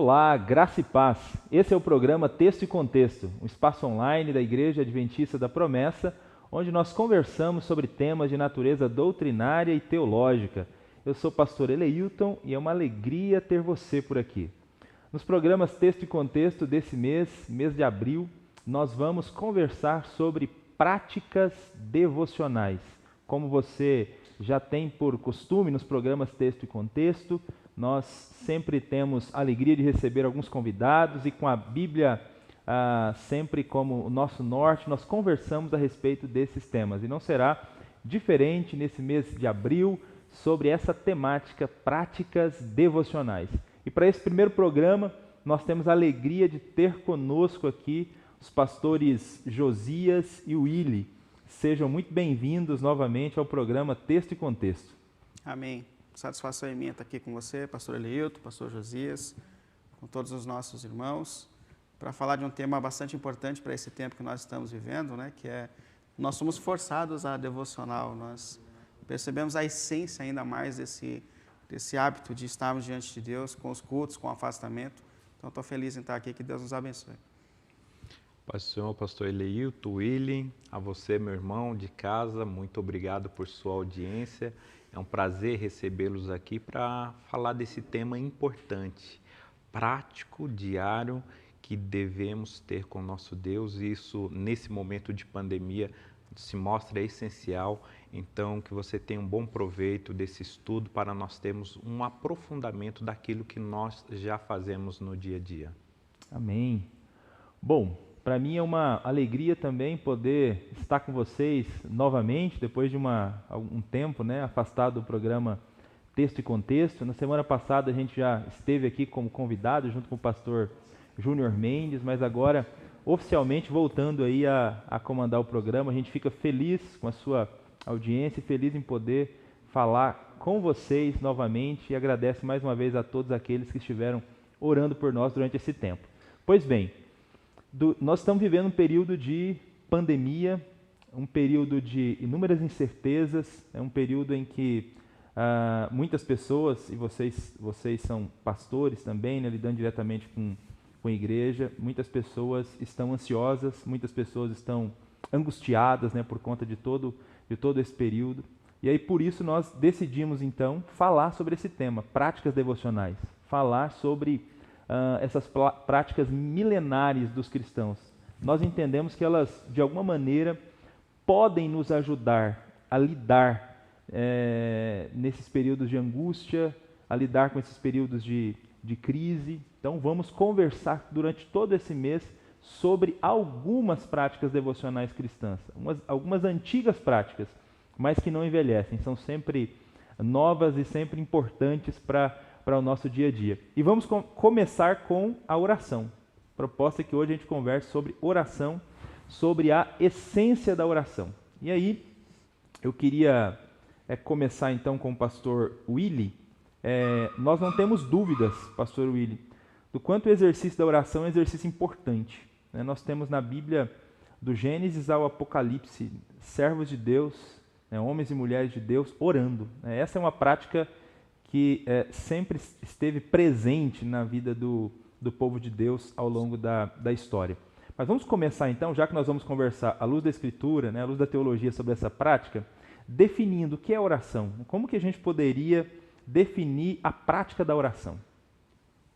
Olá, graça e paz. Esse é o programa Texto e Contexto, um espaço online da Igreja Adventista da Promessa, onde nós conversamos sobre temas de natureza doutrinária e teológica. Eu sou o pastor Eleilton e é uma alegria ter você por aqui. Nos programas Texto e Contexto desse mês de abril, nós vamos conversar sobre práticas devocionais. Como você já tem por costume nos programas Texto e Contexto, nós sempre temos a alegria de receber alguns convidados e com a Bíblia sempre como o nosso norte, nós conversamos a respeito desses temas. E não será diferente nesse mês de abril sobre essa temática, práticas devocionais. E para esse primeiro programa, nós temos a alegria de ter conosco aqui os pastores Josias e Willy. Sejam muito bem-vindos novamente ao programa Texto e Contexto. Amém. Satisfação é minha estar aqui com você, pastor Eleilton, pastor Josias, com todos os nossos irmãos, para falar de um tema bastante importante para esse tempo que nós estamos vivendo, né? Que é, nós somos forçados a devocional, nós percebemos a essência ainda mais desse hábito de estarmos diante de Deus, com os cultos, com o afastamento. Então, estou feliz em estar aqui, que Deus nos abençoe. Pastor Eleilton, Willy, a você, meu irmão de casa, muito obrigado por sua audiência. É um prazer recebê-los aqui para falar desse tema importante, prático, diário, que devemos ter com nosso Deus. E isso, nesse momento de pandemia, se mostra essencial. Então, que você tenha um bom proveito desse estudo para nós termos um aprofundamento daquilo que nós já fazemos no dia a dia. Amém. Bom, para mim é uma alegria também poder estar com vocês novamente, depois de algum tempo, afastado do programa Texto e Contexto. Na semana passada a gente já esteve aqui como convidado, junto com o pastor Júnior Mendes, mas agora oficialmente voltando aí a comandar o programa. A gente fica feliz com a sua audiência e feliz em poder falar com vocês novamente e agradece mais uma vez a todos aqueles que estiveram orando por nós durante esse tempo. Pois bem, nós estamos vivendo um período de pandemia, um período de inúmeras incertezas, é um período em que muitas pessoas, e vocês são pastores também, lidando diretamente com a igreja, muitas pessoas estão ansiosas, muitas pessoas estão angustiadas por conta de todo esse período. E aí por isso nós decidimos então falar sobre esse tema, práticas devocionais, falar sobre essas práticas milenares dos cristãos. Nós entendemos que elas, de alguma maneira, podem nos ajudar a lidar nesses períodos de angústia, a lidar com esses períodos de crise. Então vamos conversar durante todo esse mês sobre algumas práticas devocionais cristãs, algumas antigas práticas, mas que não envelhecem, são sempre novas e sempre importantes para o nosso dia a dia. E vamos começar com a oração. A proposta é que hoje a gente converse sobre oração, sobre a essência da oração. E aí, eu queria começar então com o pastor Willy. Nós não temos dúvidas, pastor Willy, do quanto o exercício da oração é um exercício importante. Nós temos na Bíblia, do Gênesis ao Apocalipse, servos de Deus, homens e mulheres de Deus, orando. Essa é uma prática que sempre esteve presente na vida do povo de Deus ao longo da história. Mas vamos começar então, já que nós vamos conversar à luz da Escritura, à luz da teologia sobre essa prática, definindo o que é oração. Como que a gente poderia definir a prática da oração?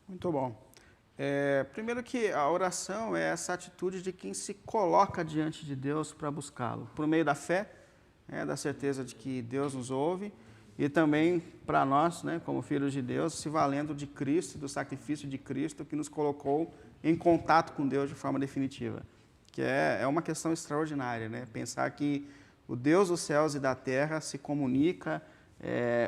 Muito bom. Primeiro que a oração é essa atitude de quem se coloca diante de Deus para buscá-lo, por meio da fé, da certeza de que Deus nos ouve, e também para nós, como filhos de Deus, se valendo de Cristo, do sacrifício de Cristo, que nos colocou em contato com Deus de forma definitiva. Que é uma questão extraordinária, pensar que o Deus dos céus e da terra se comunica,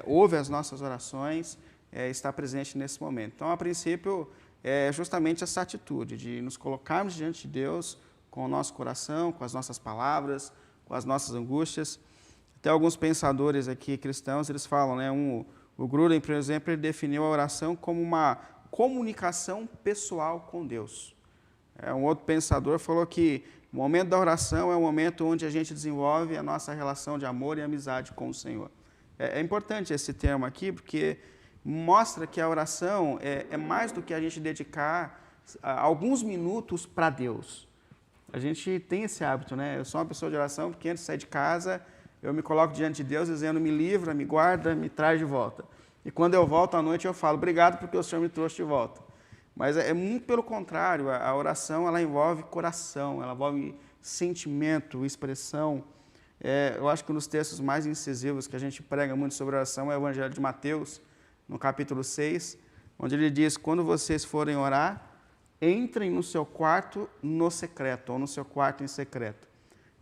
ouve as nossas orações, está presente nesse momento. Então, a princípio, é justamente essa atitude de nos colocarmos diante de Deus com o nosso coração, com as nossas palavras, com as nossas angústias. Até alguns pensadores aqui cristãos, eles falam, o Gruden, por exemplo, ele definiu a oração como uma comunicação pessoal com Deus. Um outro pensador falou que o momento da oração é o momento onde a gente desenvolve a nossa relação de amor e amizade com o Senhor. É importante esse termo aqui, porque mostra que a oração é mais do que a gente dedicar alguns minutos para Deus. A gente tem esse hábito, né? Eu sou uma pessoa de oração porque antes de sair de casa, eu me coloco diante de Deus dizendo, me livra, me guarda, me traz de volta. E quando eu volto à noite, eu falo, obrigado porque o Senhor me trouxe de volta. Mas é muito pelo contrário, a oração ela envolve coração, ela envolve sentimento, expressão. Eu acho que um dos textos mais incisivos que a gente prega muito sobre oração é o Evangelho de Mateus, no capítulo 6, onde ele diz, quando vocês forem orar, entrem no seu quarto no secreto, ou no seu quarto em secreto.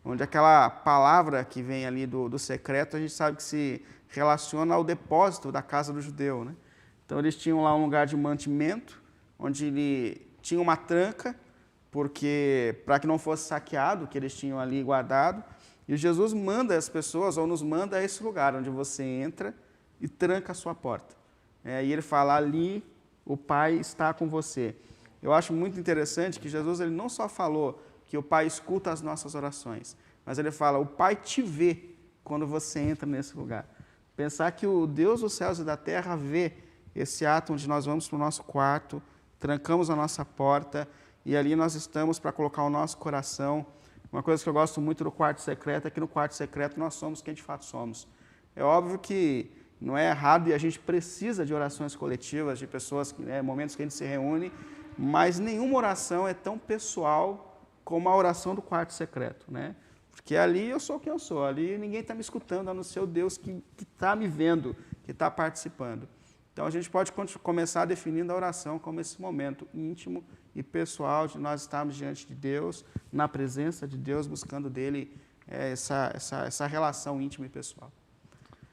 Onde aquela palavra que vem ali do secreto, a gente sabe que se relaciona ao depósito da casa do judeu, né? Então, eles tinham lá um lugar de mantimento, onde ele tinha uma tranca, porque para que não fosse saqueado o que eles tinham ali guardado. E Jesus manda as pessoas, ou nos manda a esse lugar, onde você entra e tranca a sua porta. E ele fala, ali o Pai está com você. Eu acho muito interessante que Jesus ele não só falou que o Pai escuta as nossas orações, mas ele fala, o Pai te vê quando você entra nesse lugar. Pensar que o Deus dos céus e da terra vê esse ato onde nós vamos para o nosso quarto, trancamos a nossa porta e ali nós estamos para colocar o nosso coração. Uma coisa que eu gosto muito do quarto secreto é que no quarto secreto nós somos quem de fato somos. É óbvio que não é errado e a gente precisa de orações coletivas, de pessoas, momentos que a gente se reúne, mas nenhuma oração é tão pessoal como a oração do quarto secreto, né? Porque ali eu sou quem eu sou, ali ninguém está me escutando, a não ser o Deus que está me vendo, que está participando. Então a gente pode começar definindo a oração como esse momento íntimo e pessoal de nós estarmos diante de Deus, na presença de Deus, buscando dele essa relação íntima e pessoal.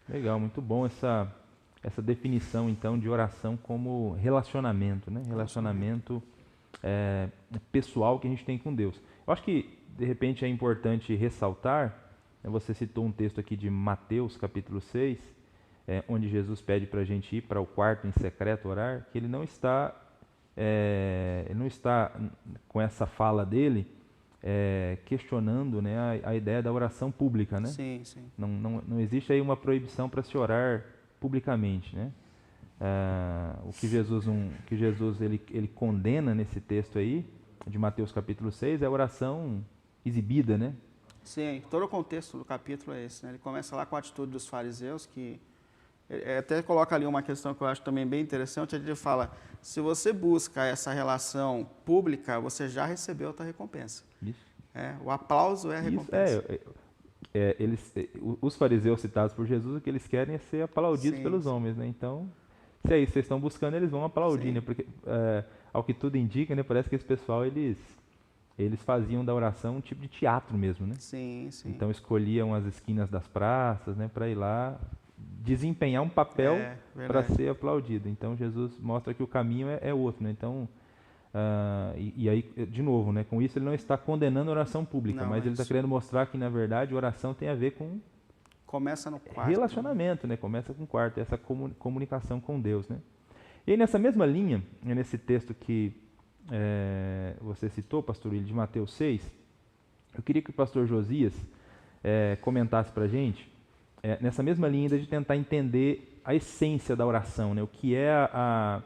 Legal, muito bom essa definição, então, de oração como relacionamento, né? Relacionamento pessoal que a gente tem com Deus. Eu acho que, de repente, é importante ressaltar, você citou um texto aqui de Mateus, capítulo 6, onde Jesus pede para a gente ir para o quarto em secreto orar, que ele não está com essa fala dele questionando, né, a ideia da oração pública, né? Sim, sim. Não existe aí uma proibição para se orar publicamente, né? O que Jesus ele condena nesse texto aí de Mateus capítulo 6 é a oração exibida, né? Sim, todo o contexto do capítulo é esse, né? Ele começa lá com a atitude dos fariseus, que até coloca ali uma questão que eu acho também bem interessante, ele fala, se você busca essa relação pública, você já recebeu a tua recompensa. Isso. O aplauso é a recompensa. Os fariseus citados por Jesus, o que eles querem é ser aplaudidos pelos homens, né? Então, se é isso que vocês estão buscando, eles vão aplaudir, né? Porque, ao que tudo indica, né? Parece que esse pessoal, eles faziam da oração um tipo de teatro mesmo, né? Sim, sim. Então, escolhiam as esquinas das praças, né? Para ir lá desempenhar um papel para ser aplaudido. Então, Jesus mostra que o caminho é outro, né? Então, e aí, de novo, né? Com isso ele não está condenando a oração pública, mas ele está querendo mostrar que, na verdade, oração tem a ver com começa no quarto, relacionamento, né? Começa com o quarto, essa comunicação com Deus, né? E aí, nessa mesma linha, nesse texto que você citou, pastor Willi, de Mateus 6, eu queria que o pastor Josias comentasse para a gente, nessa mesma linha ainda de tentar entender a essência da oração, né? O que é a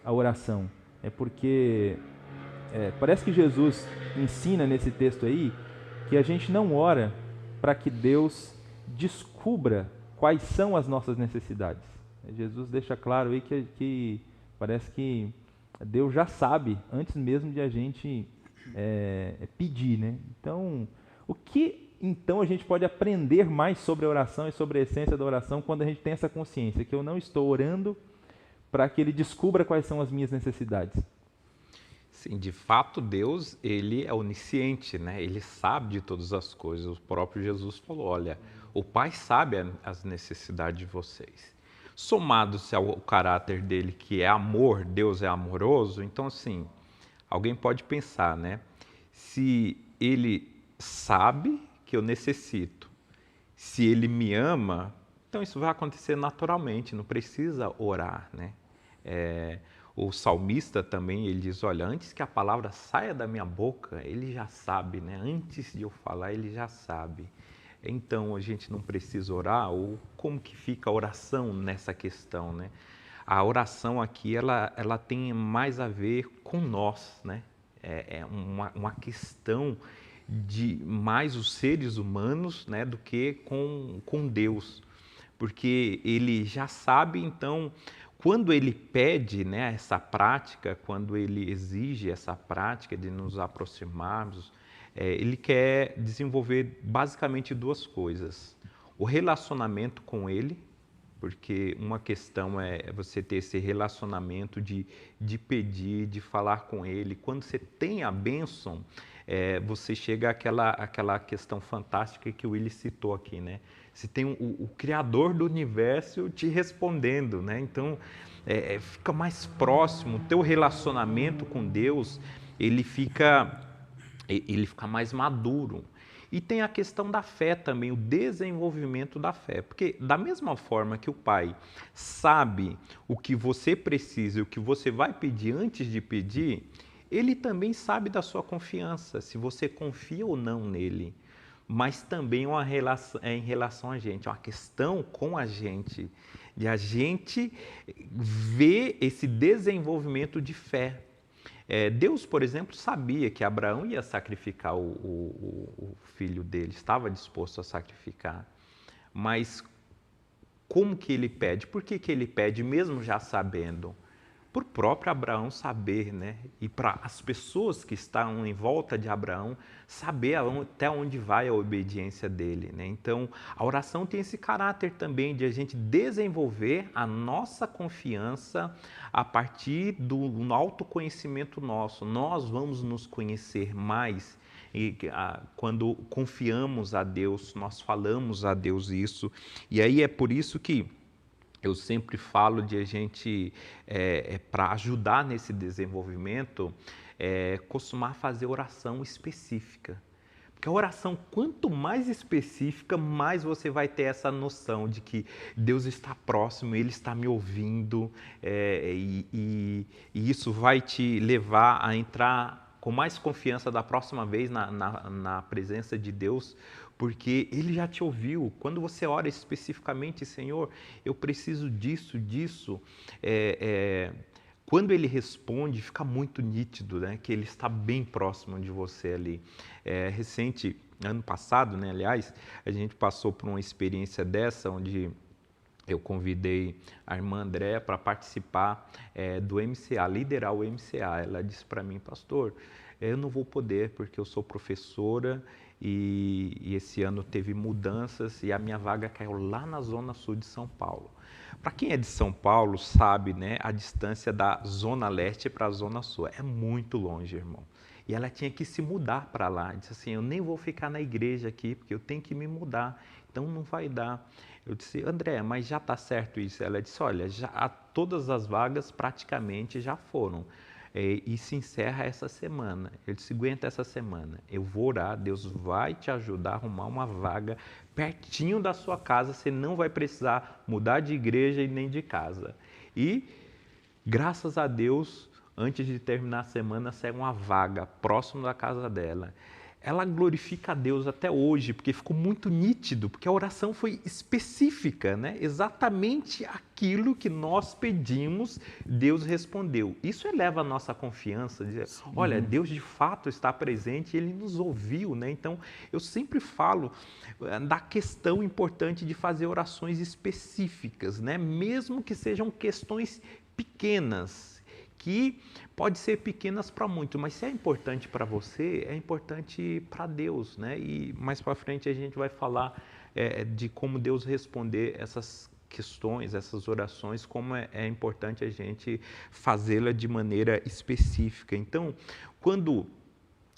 oração. Porque parece que Jesus ensina nesse texto aí que a gente não ora para que Deus descubra quais são as nossas necessidades. Jesus deixa claro aí que parece que Deus já sabe antes mesmo de a gente pedir, né? Então, o que então a gente pode aprender mais sobre a oração e sobre a essência da oração quando a gente tem essa consciência que eu não estou orando para que ele descubra quais são as minhas necessidades? Sim, de fato Deus, ele é onisciente, né? Ele sabe de todas as coisas. O próprio Jesus falou, olha, o Pai sabe as necessidades de vocês. Somado-se ao caráter dele, que é amor, Deus é amoroso, então assim, alguém pode pensar, né? Se ele sabe que eu necessito, se ele me ama, então isso vai acontecer naturalmente, não precisa orar, né? O salmista também, ele diz, olha, antes que a palavra saia da minha boca, ele já sabe, né? Antes de eu falar, ele já sabe. Então, a gente não precisa orar, ou como que fica a oração nessa questão, né? a oração aqui, ela tem mais a ver com nós, né? É uma questão de mais os seres humanos, né, do que com Deus. Porque ele já sabe, então, quando ele pede, né, essa prática, quando ele exige essa prática de nos aproximarmos, ele quer desenvolver basicamente duas coisas. O relacionamento com ele, porque uma questão é você ter esse relacionamento de pedir, de falar com ele. Quando você tem a bênção, você chega àquela questão fantástica que o Willi citou aqui, né? Você tem o Criador do Universo te respondendo, né? Então, fica mais próximo. O teu relacionamento com Deus, ele fica mais maduro. E tem a questão da fé também, o desenvolvimento da fé. Porque da mesma forma que o Pai sabe o que você precisa e o que você vai pedir antes de pedir, Ele também sabe da sua confiança, se você confia ou não nele. Mas também em relação a gente, é uma questão com a gente, de a gente ver esse desenvolvimento de fé. Deus, por exemplo, sabia que Abraão ia sacrificar o filho dele, estava disposto a sacrificar. Mas como que ele pede? Por que ele pede, mesmo já sabendo? Por próprio Abraão saber, né? E para as pessoas que estão em volta de Abraão saber até onde vai a obediência dele, né? Então, a oração tem esse caráter também de a gente desenvolver a nossa confiança a partir do autoconhecimento nosso. Nós vamos nos conhecer mais e quando confiamos a Deus, nós falamos a Deus isso. E aí é por isso que eu sempre falo de a gente, para ajudar nesse desenvolvimento, costumar fazer oração específica. Porque a oração, quanto mais específica, mais você vai ter essa noção de que Deus está próximo, Ele está me ouvindo, e isso vai te levar a entrar com mais confiança da próxima vez na presença de Deus, porque Ele já te ouviu. Quando você ora especificamente, Senhor, eu preciso disso, quando Ele responde, fica muito nítido, né, que Ele está bem próximo de você ali. Ano passado, né, aliás, a gente passou por uma experiência dessa, onde eu convidei a irmã Andréa para participar do MCA, liderar o MCA. Ela disse para mim, pastor, eu não vou poder porque eu sou professora e esse ano teve mudanças e a minha vaga caiu lá na zona sul de São Paulo. Para quem é de São Paulo sabe, né, a distância da zona leste para a zona sul é muito longe, irmão. E ela tinha que se mudar para lá. Disse assim, eu nem vou ficar na igreja aqui porque eu tenho que me mudar, então não vai dar. Eu disse, André, mas já está certo isso? Ela disse, olha, todas as vagas praticamente já foram. E se encerra essa semana. Eu disse, aguenta essa semana. Eu vou orar, Deus vai te ajudar a arrumar uma vaga pertinho da sua casa. Você não vai precisar mudar de igreja e nem de casa. E, graças a Deus, antes de terminar a semana, saiu uma vaga próximo da casa dela. Ela glorifica a Deus até hoje, porque ficou muito nítido, porque a oração foi específica, né? Exatamente aquilo que nós pedimos, Deus respondeu. Isso eleva a nossa confiança, de, olha, Deus de fato está presente e Ele nos ouviu, né? Então, eu sempre falo da questão importante de fazer orações específicas, né? Mesmo que sejam questões pequenas, que pode ser pequenas para muito, mas se é importante para você, é importante para Deus, né? E mais para frente a gente vai falar de como Deus responder essas questões, essas orações, como é importante a gente fazê-la de maneira específica. Então, quando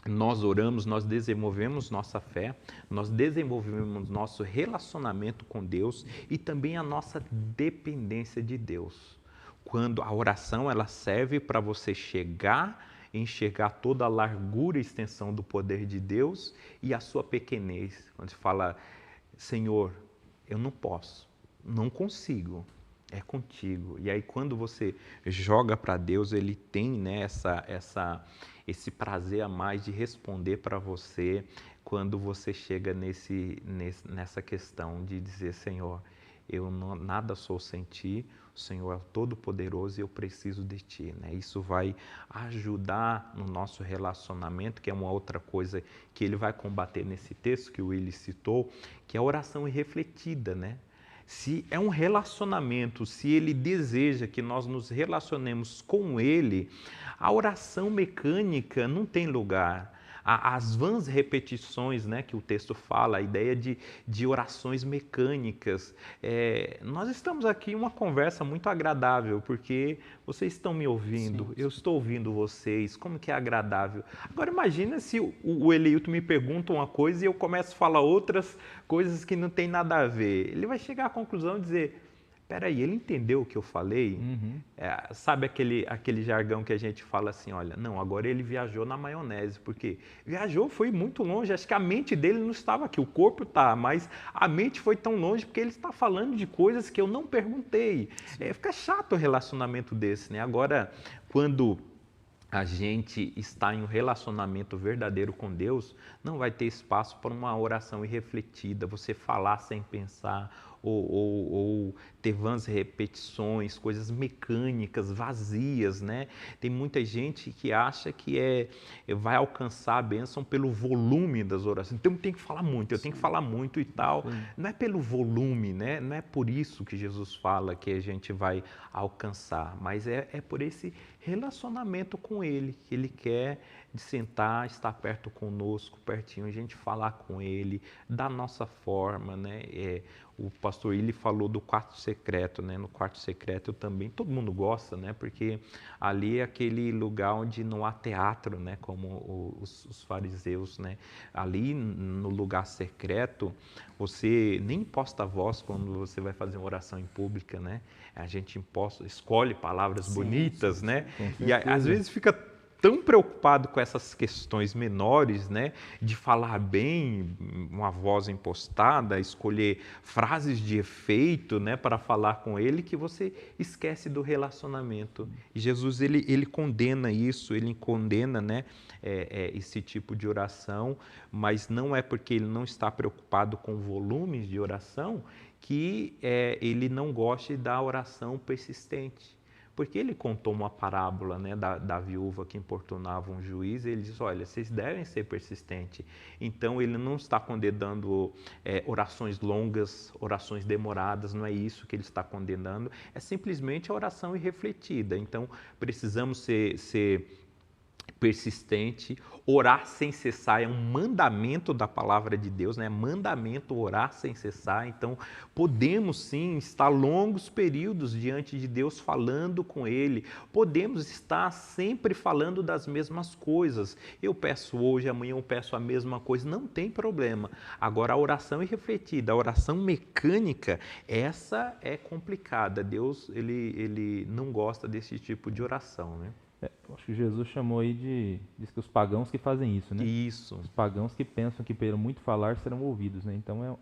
nós oramos, nós desenvolvemos nossa fé, nós desenvolvemos nosso relacionamento com Deus e também a nossa dependência de Deus. Quando a oração ela serve para você enxergar toda a largura e extensão do poder de Deus e a sua pequenez. Quando você fala, Senhor, eu não posso, não consigo, é contigo. E aí quando você joga para Deus, Ele tem, né, esse prazer a mais de responder para você quando você chega nessa questão de dizer, Senhor, eu nada sou sem Ti, o Senhor é o Todo-Poderoso e eu preciso de Ti, né? Isso vai ajudar no nosso relacionamento, que é uma outra coisa que ele vai combater nesse texto que o Willi citou, que é a oração irrefletida, né? Se é um relacionamento, se ele deseja que nós nos relacionemos com ele, a oração mecânica não tem lugar. As vãs repetições, né, que o texto fala, a ideia de orações mecânicas. Nós estamos aqui em uma conversa muito agradável, porque vocês estão me ouvindo, sim, eu estou ouvindo vocês, como que é agradável. Agora imagina se o Eleilton me pergunta uma coisa e eu começo a falar outras coisas que não tem nada a ver. Ele vai chegar à conclusão e dizer, peraí, ele entendeu o que eu falei? Uhum. Sabe aquele jargão que a gente fala assim, olha, não, agora ele viajou na maionese, porque viajou, foi muito longe, acho que a mente dele não estava aqui, o corpo está, mas a mente foi tão longe porque ele está falando de coisas que eu não perguntei. Fica chato o relacionamento desse, né? Agora, quando a gente está em um relacionamento verdadeiro com Deus, não vai ter espaço para uma oração irrefletida, você falar sem pensar, ou ter vãs repetições, coisas mecânicas, vazias, né? Tem muita gente que acha que vai alcançar a bênção pelo volume das orações. Então eu tenho que falar muito, eu tenho que falar muito e tal. Sim. Não é pelo volume, né? Não é por isso que Jesus fala que a gente vai alcançar, mas é por esse relacionamento com Ele, que Ele quer de sentar, estar perto conosco, pertinho, a gente falar com Ele, da nossa forma, né? O pastor Willi falou do quarto secreto, né? No quarto secreto eu também, todo mundo gosta, né? Porque ali é aquele lugar onde não há teatro, né? Como os fariseus, né? Ali no lugar secreto, você nem imposta a voz quando você vai fazer uma oração em pública, né? A gente escolhe palavras bonitas, né? E às vezes fica tão preocupado com essas questões menores, né, de falar bem, uma voz impostada, escolher frases de efeito, né, para falar com ele, que você esquece do relacionamento. E Jesus, ele condena isso, ele condena, né, esse tipo de oração, mas não é porque ele não está preocupado com volumes de oração que ele não goste da oração persistente. Porque ele contou uma parábola, né, da viúva que importunava um juiz, e ele diz, olha, vocês devem ser persistentes. Então, ele não está condenando orações longas, orações demoradas, não é isso que ele está condenando, é simplesmente a oração irrefletida. Então, precisamos ser persistente, orar sem cessar é um mandamento da palavra de Deus, né? Mandamento orar sem cessar. Então, podemos sim estar longos períodos diante de Deus falando com Ele, podemos estar sempre falando das mesmas coisas. Eu peço hoje, amanhã eu peço a mesma coisa, não tem problema. Agora, a oração irrefletida, a oração mecânica, essa é complicada. Deus, ele não gosta desse tipo de oração, né? Acho que Jesus chamou aí diz que os pagãos que fazem isso, né? Isso. Os pagãos que pensam que pelo muito falar serão ouvidos, né? Então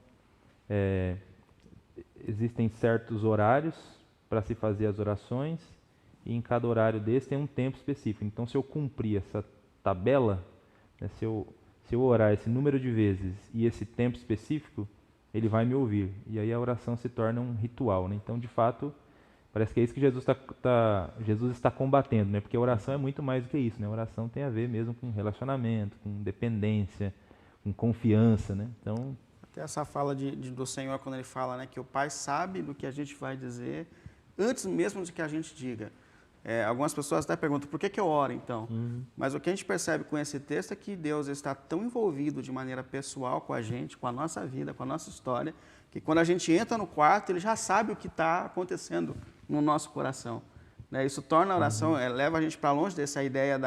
existem certos horários para se fazer as orações e em cada horário desse tem um tempo específico. Então, se eu cumprir essa tabela, né, se eu orar esse número de vezes e esse tempo específico, ele vai me ouvir. E aí a oração se torna um ritual, né? Então, de fato, parece que é isso que Jesus está combatendo, né? Porque a oração é muito mais do que isso, né? A oração tem a ver mesmo com relacionamento, com dependência, com confiança, né? Então, até essa fala do Senhor, quando Ele fala, né, que o Pai sabe do que a gente vai dizer antes mesmo de que a gente diga. Algumas pessoas até perguntam, por que eu oro então? Mas o que a gente percebe com esse texto é que Deus está tão envolvido de maneira pessoal com a gente, com a nossa vida, com a nossa história, que quando a gente entra no quarto, Ele já sabe o que está acontecendo no nosso coração. Né? Isso torna a oração, leva a gente para longe dessa ideia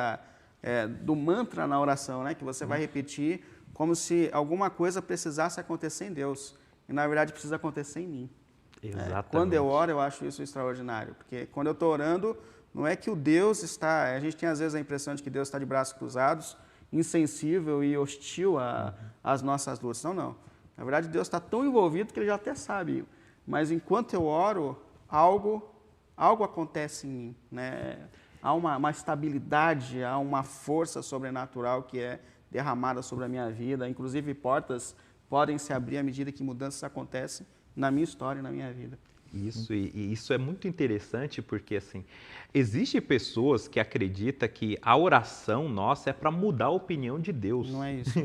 do mantra na oração, né? Que você vai repetir como se alguma coisa precisasse acontecer em Deus. E na verdade precisa acontecer em mim. Exatamente. Quando eu oro, eu acho isso extraordinário. Porque quando eu estou orando, não é que o Deus está... A gente tem às vezes a impressão de que Deus está de braços cruzados, insensível e hostil às nossas lutas. Não. Na verdade, Deus está tão envolvido que Ele já até sabe. Mas enquanto eu oro, algo acontece em mim, né? Há uma estabilidade, há uma força sobrenatural que é derramada sobre a minha vida. Inclusive, portas podem se abrir à medida que mudanças acontecem na minha história e na minha vida. Isso, e isso é muito interessante porque, assim, existem pessoas que acreditam que a oração nossa é para mudar a opinião de Deus. Não é isso.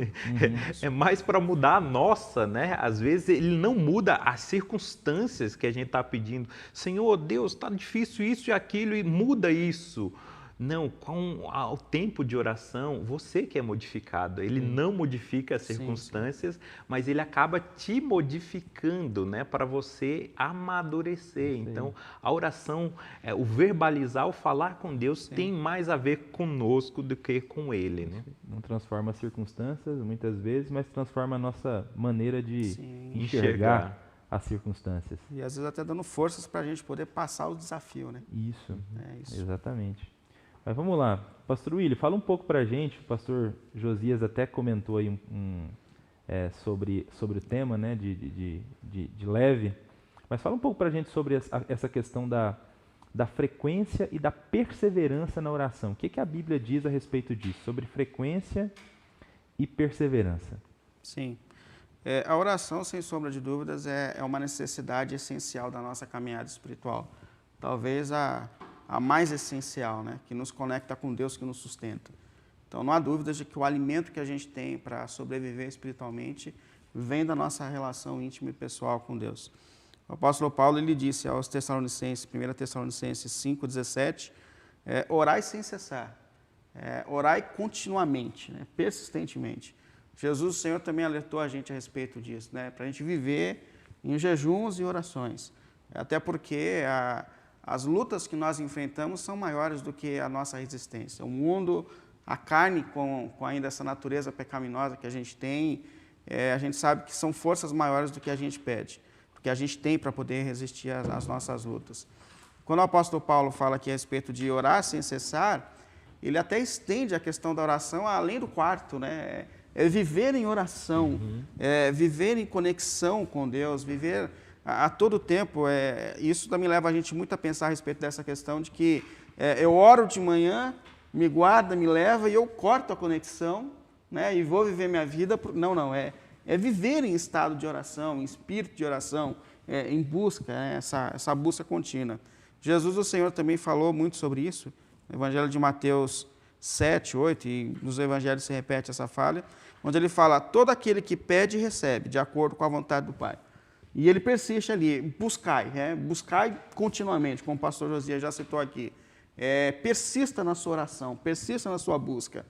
É mais para mudar a nossa, né? Às vezes ele não muda as circunstâncias que a gente está pedindo. Senhor, Deus, está difícil isso e aquilo e muda isso. Não, com o tempo de oração, você que é modificado. Ele não modifica as circunstâncias, mas ele acaba te modificando, né, para você amadurecer. Então, a oração, o verbalizar, o falar com Deus tem mais a ver conosco do que com Ele, né? Não transforma as circunstâncias, muitas vezes, mas transforma a nossa maneira de enxergar as circunstâncias. E às vezes até dando forças para a gente poder passar o desafio, né? Isso, isso. Exatamente. Mas vamos lá. Pastor Willi, fala um pouco para a gente, o pastor Josias até comentou aí sobre o tema, né, de leve, mas fala um pouco para a gente sobre essa questão da frequência e da perseverança na oração. O que a Bíblia diz a respeito disso, sobre frequência e perseverança? Sim. A oração, sem sombra de dúvidas, é uma necessidade essencial da nossa caminhada espiritual. Talvez a mais essencial, né? Que nos conecta com Deus, que nos sustenta. Então, não há dúvidas de que o alimento que a gente tem para sobreviver espiritualmente vem da nossa relação íntima e pessoal com Deus. O apóstolo Paulo, ele disse aos Tessalonicenses, 1 Tessalonicenses 5,17, orai sem cessar, orai continuamente, né? Persistentemente. Jesus, o Senhor, também alertou a gente a respeito disso, né? Para a gente viver em jejuns e orações. Até porque as lutas que nós enfrentamos são maiores do que a nossa resistência. O mundo, a carne com ainda essa natureza pecaminosa que a gente tem, a gente sabe que são forças maiores do que a gente pede, do que a gente tem para poder resistir às nossas lutas. Quando o apóstolo Paulo fala aqui a respeito de orar sem cessar, ele até estende a questão da oração além do quarto, né? É viver em oração, viver em conexão com Deus, viver a todo tempo. Isso também leva a gente muito a pensar a respeito dessa questão de que eu oro de manhã, me guarda, me leva e eu corto a conexão, né, e vou viver minha vida. Não, é viver em estado de oração, em espírito de oração, em busca, essa busca contínua. Jesus, o Senhor, também falou muito sobre isso, no Evangelho de Mateus 7, 8, e nos Evangelhos se repete essa fala, onde ele fala, todo aquele que pede, recebe, de acordo com a vontade do Pai. E ele persiste ali, buscai continuamente, como o pastor Josias já citou aqui. Persista na sua oração, persista na sua busca.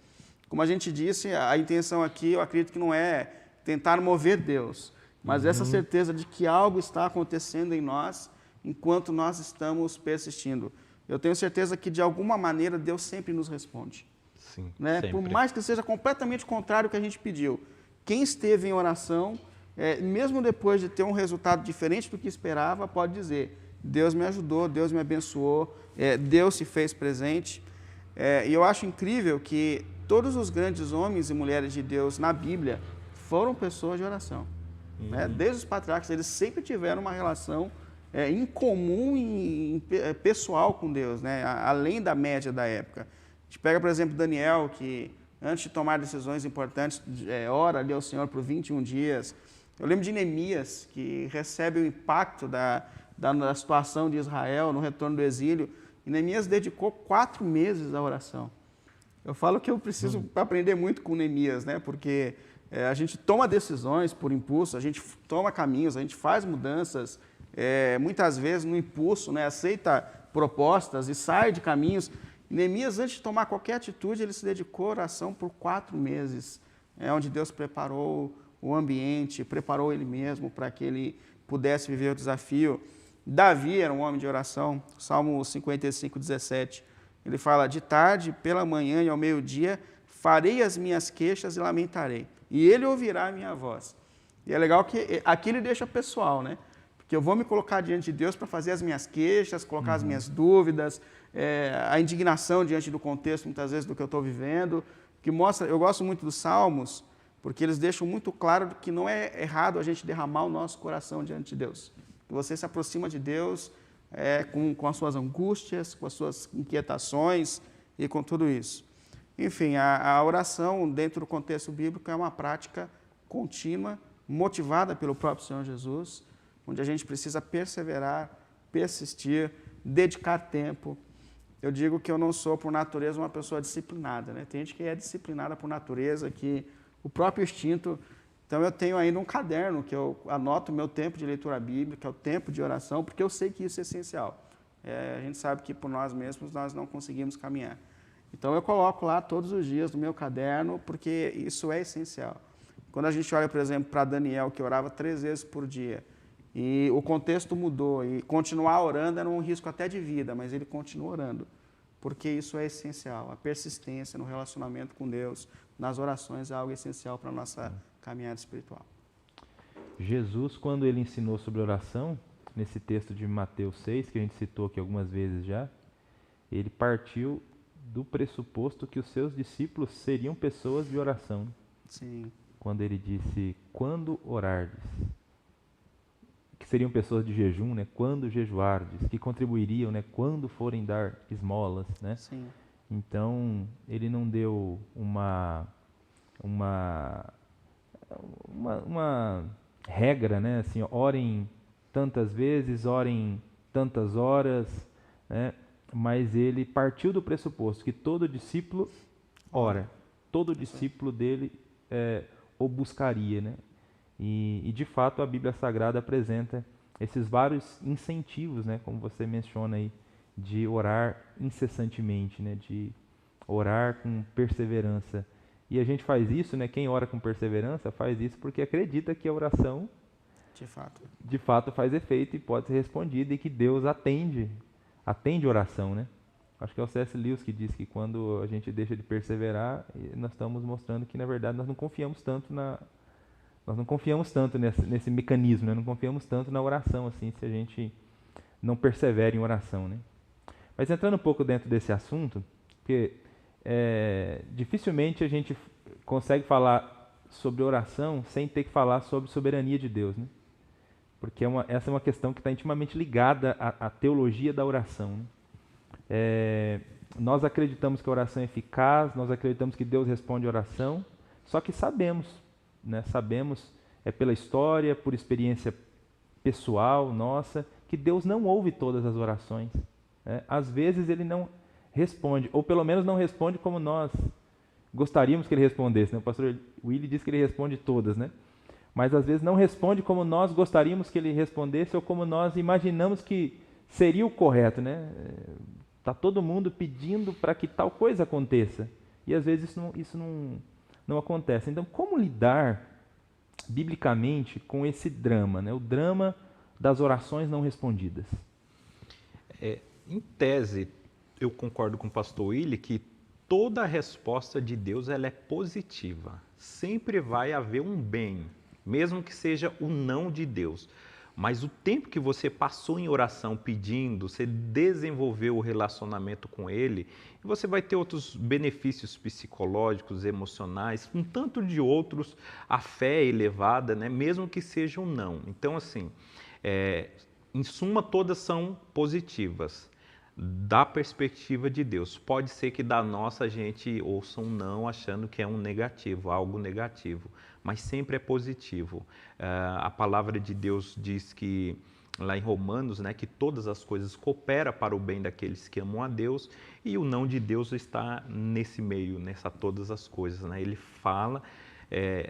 Como a gente disse, a intenção aqui, eu acredito que não é tentar mover Deus, mas essa certeza de que algo está acontecendo em nós enquanto nós estamos persistindo. Eu tenho certeza que, de alguma maneira, Deus sempre nos responde. Sim, né? sempre. Por mais que seja completamente contrário ao que a gente pediu. Quem esteve em oração, mesmo depois de ter um resultado diferente do que esperava, pode dizer, Deus me ajudou, Deus me abençoou, Deus se fez presente. E eu acho incrível que todos os grandes homens e mulheres de Deus na Bíblia foram pessoas de oração. Né? Desde os patriarcas, eles sempre tiveram uma relação em comum e pessoal com Deus, né? Além da média da época. A gente pega, por exemplo, Daniel, que antes de tomar decisões importantes, ora ali ao Senhor por 21 dias. Eu lembro de Neemias, que recebe o impacto da situação de Israel no retorno do exílio. E Neemias dedicou 4 meses à oração. Eu falo que eu preciso aprender muito com Neemias, né? Porque a gente toma decisões por impulso, a gente toma caminhos, a gente faz mudanças, muitas vezes no impulso, né? Aceita propostas e sai de caminhos. Neemias, antes de tomar qualquer atitude, ele se dedicou à oração por 4 meses, onde Deus preparou o ambiente, preparou ele mesmo para que ele pudesse viver o desafio. Davi era um homem de oração, Salmo 55, 17. Ele fala, de tarde, pela manhã e ao meio-dia, farei as minhas queixas e lamentarei, e ele ouvirá a minha voz. E é legal que aqui ele deixa pessoal, né? Porque eu vou me colocar diante de Deus para fazer as minhas queixas, colocar as minhas dúvidas, a indignação diante do contexto, muitas vezes, do que eu estou vivendo, que mostra, eu gosto muito dos Salmos, porque eles deixam muito claro que não é errado a gente derramar o nosso coração diante de Deus. Que você se aproxima de Deus com as suas angústias, com as suas inquietações e com tudo isso. Enfim, a oração, dentro do contexto bíblico, é uma prática contínua, motivada pelo próprio Senhor Jesus, onde a gente precisa perseverar persistir, dedicar tempo. Eu digo que eu não sou, por natureza, uma pessoa disciplinada, né? Tem gente que é disciplinada por natureza, que o próprio instinto... Então, eu tenho ainda um caderno que eu anoto o meu tempo de leitura bíblica, o tempo de oração, porque eu sei que isso é essencial. A gente sabe que por nós mesmos nós não conseguimos caminhar. Então, eu coloco lá todos os dias no meu caderno, porque isso é essencial. Quando a gente olha, por exemplo, para Daniel, que orava 3 vezes por dia, e o contexto mudou, e continuar orando era um risco até de vida, mas ele continua orando, porque isso é essencial. A persistência no relacionamento com Deus, nas orações, é algo essencial para a nossa caminhada espiritual. Jesus, quando ele ensinou sobre oração, nesse texto de Mateus 6, que a gente citou aqui algumas vezes já, ele partiu do pressuposto que os seus discípulos seriam pessoas de oração. Sim. Quando ele disse, quando orardes, que seriam pessoas de jejum, né? Quando jejuardes, que contribuiriam, né? Quando forem dar esmolas, né? Sim. Então, ele não deu uma regra, né? Assim, orem tantas vezes, orem tantas horas, né? Mas ele partiu do pressuposto que todo discípulo ora, todo discípulo dele o buscaria, né? E de fato a Bíblia Sagrada apresenta esses vários incentivos, né? Como você menciona aí, de orar incessantemente, né? De orar com perseverança. E a gente faz isso, né? Quem ora com perseverança faz isso porque acredita que a oração de fato faz efeito e pode ser respondida e que Deus atende oração, né? Acho que é o C.S. Lewis que diz que quando a gente deixa de perseverar, nós estamos mostrando que na verdade nós não confiamos tanto nesse mecanismo, né? Não confiamos tanto na oração assim, se a gente não persevera em oração, né? Mas entrando um pouco dentro desse assunto, porque dificilmente a gente consegue falar sobre oração sem ter que falar sobre soberania de Deus, né? Porque essa é uma questão que está intimamente ligada à teologia da oração, né? Nós acreditamos que a oração é eficaz, nós acreditamos que Deus responde a oração, só que sabemos, né? Sabemos pela história, por experiência pessoal nossa, que Deus não ouve todas as orações, né? Às vezes ele não responde, ou pelo menos não responde como nós gostaríamos que ele respondesse, né? O pastor Willy diz que ele responde todas, né? Mas às vezes não responde como nós gostaríamos que ele respondesse ou como nós imaginamos que seria o correto, né? Está todo mundo pedindo para que tal coisa aconteça e às vezes isso não acontece. Então, como lidar biblicamente com esse drama, né? O drama das orações não respondidas? Em tese, eu concordo com o pastor Willy que toda a resposta de Deus ela é positiva. Sempre vai haver um bem, mesmo que seja o não de Deus. Mas o tempo que você passou em oração pedindo, você desenvolveu o relacionamento com Ele, e você vai ter outros benefícios psicológicos, emocionais, um tanto de outros, a fé elevada, né? Mesmo que seja um não. Então, assim, em suma, todas são positivas. Da perspectiva de Deus. Pode ser que da nossa a gente ouça um não achando que é um negativo, algo negativo, mas sempre é positivo. A palavra de Deus diz que, lá em Romanos, né, que todas as coisas cooperam para o bem daqueles que amam a Deus, e o não de Deus está nesse meio, nessa todas as coisas, né? Ele fala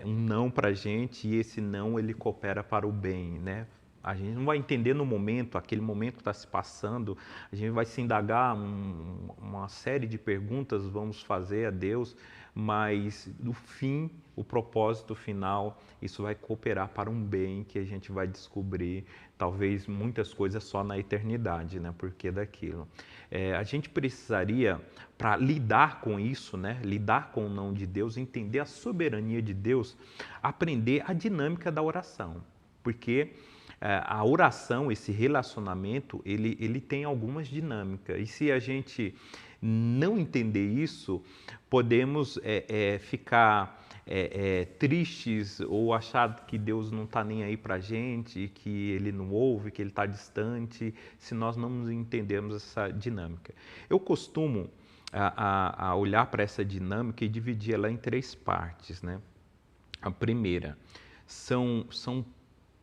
um não para a gente e esse não ele coopera para o bem, né? A gente não vai entender no momento, aquele momento que está se passando, a gente vai se indagar uma série de perguntas, vamos fazer a Deus, mas no fim, o propósito final, isso vai cooperar para um bem que a gente vai descobrir, talvez muitas coisas só na eternidade, né? Porque daquilo. A gente precisaria, para lidar com isso, né? Lidar com o não de Deus, entender a soberania de Deus, aprender a dinâmica da oração, porque a oração, esse relacionamento, ele tem algumas dinâmicas. E se a gente não entender isso, podemos ficar tristes ou achar que Deus não está nem aí para a gente, que Ele não ouve, que Ele está distante, se nós não entendermos essa dinâmica. Eu costumo a olhar para essa dinâmica e dividir ela em 3 partes, né? A primeira são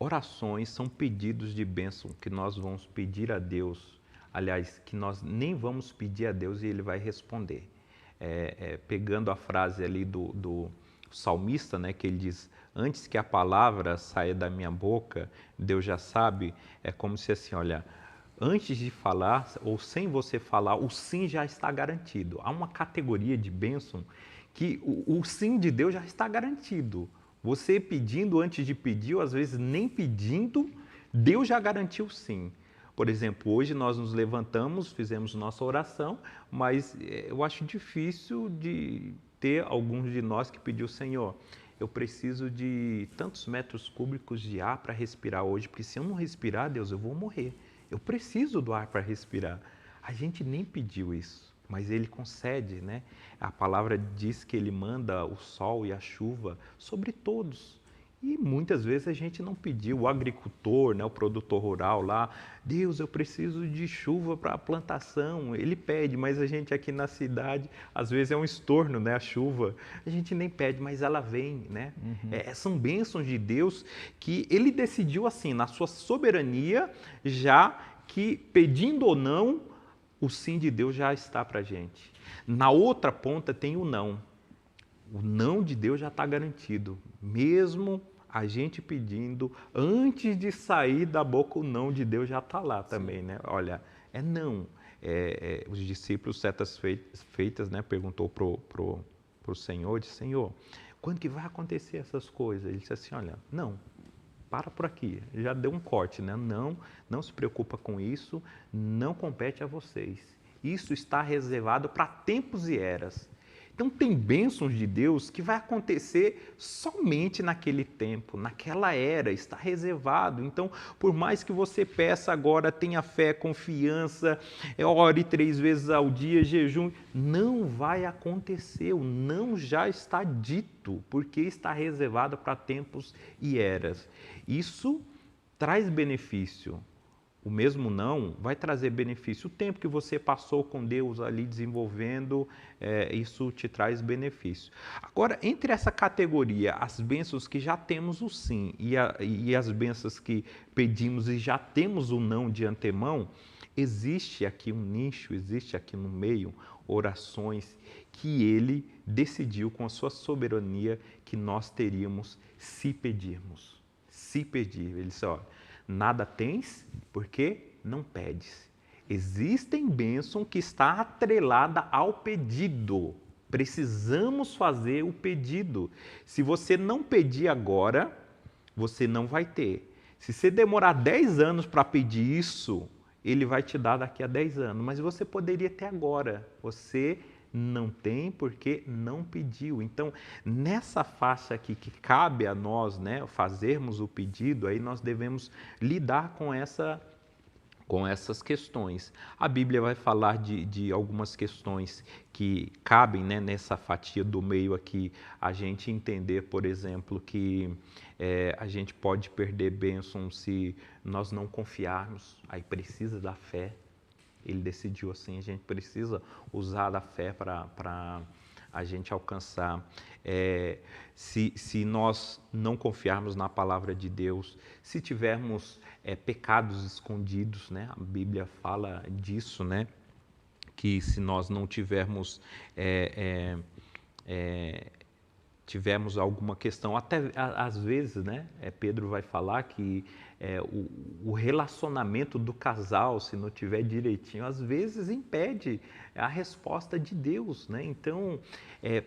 orações são pedidos de bênção que nós vamos pedir a Deus, aliás, que nós nem vamos pedir a Deus e Ele vai responder. Pegando a frase ali do salmista, né, que ele diz, antes que a palavra saia da minha boca, Deus já sabe, é como se assim, olha, antes de falar ou sem você falar, o sim já está garantido. Há uma categoria de bênção que o sim de Deus já está garantido. Você pedindo antes de pedir, ou às vezes nem pedindo, Deus já garantiu o sim. Por exemplo, hoje nós nos levantamos, fizemos nossa oração, mas eu acho difícil de ter alguns de nós que pediu, Senhor, eu preciso de tantos metros cúbicos de ar para respirar hoje, porque se eu não respirar, Deus, eu vou morrer. Eu preciso do ar para respirar. A gente nem pediu isso, mas Ele concede, né? A palavra diz que Ele manda o sol e a chuva sobre todos. E muitas vezes a gente não pediu. O agricultor, né, o produtor rural lá, Deus, eu preciso de chuva para a plantação. Ele pede, mas a gente aqui na cidade, às vezes é um estorno, né, a chuva. A gente nem pede, mas ela vem, né? São bênçãos de Deus que Ele decidiu assim, na sua soberania, já que pedindo ou não, o sim de Deus já está para a gente. Na outra ponta tem o não. O não de Deus já está garantido. Mesmo a gente pedindo, antes de sair da boca, o não de Deus já está lá também, né? Olha, é não. Os discípulos, certas feitas, né, perguntou pro Senhor, disse, Senhor, quando que vai acontecer essas coisas? Ele disse assim, olha, não, para por aqui. Já deu um corte, né? Não se preocupa com isso, não compete a vocês. Isso está reservado para tempos e eras. Então, tem bênçãos de Deus que vai acontecer somente naquele tempo, naquela era, está reservado. Então, por mais que você peça agora, tenha fé, confiança, ore 3 vezes ao dia, jejum, não vai acontecer, o não já está dito, porque está reservado para tempos e eras. Isso traz benefício. O mesmo não vai trazer benefício. O tempo que você passou com Deus ali desenvolvendo, isso te traz benefício. Agora, entre essa categoria, as bênçãos que já temos o sim e as bênçãos que pedimos e já temos o não de antemão, existe aqui um nicho, existe aqui no meio orações que Ele decidiu com a sua soberania que nós teríamos se pedirmos. Se pedir. Ele disse, olha, nada tens, porque não pedes. Existem bênçãos que está atrelada ao pedido. Precisamos fazer o pedido. Se você não pedir agora, você não vai ter. Se você demorar 10 anos para pedir isso, Ele vai te dar daqui a 10 anos. Mas você poderia ter agora. Você não tem porque não pediu. Então, nessa faixa aqui que cabe a nós, né, fazermos o pedido, aí nós devemos lidar com essas questões. A Bíblia vai falar de algumas questões que cabem, né, nessa fatia do meio aqui, a gente entender, por exemplo, que a gente pode perder bênção se nós não confiarmos, aí precisa da fé. Ele decidiu assim, a gente precisa usar da fé para a gente alcançar. Se nós não confiarmos na palavra de Deus, se tivermos pecados escondidos, né? A Bíblia fala disso, né? Que se nós não tivermos tivermos alguma questão, até às vezes, né, Pedro vai falar que o relacionamento do casal, se não tiver direitinho, às vezes impede a resposta de Deus, né? Então,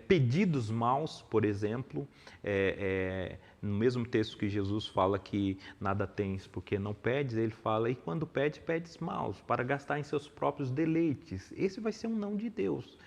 pedidos maus, por exemplo, no mesmo texto que Jesus fala que nada tens porque não pedes, ele fala, e quando pedes maus, para gastar em seus próprios deleites. Esse vai ser um não de Deus.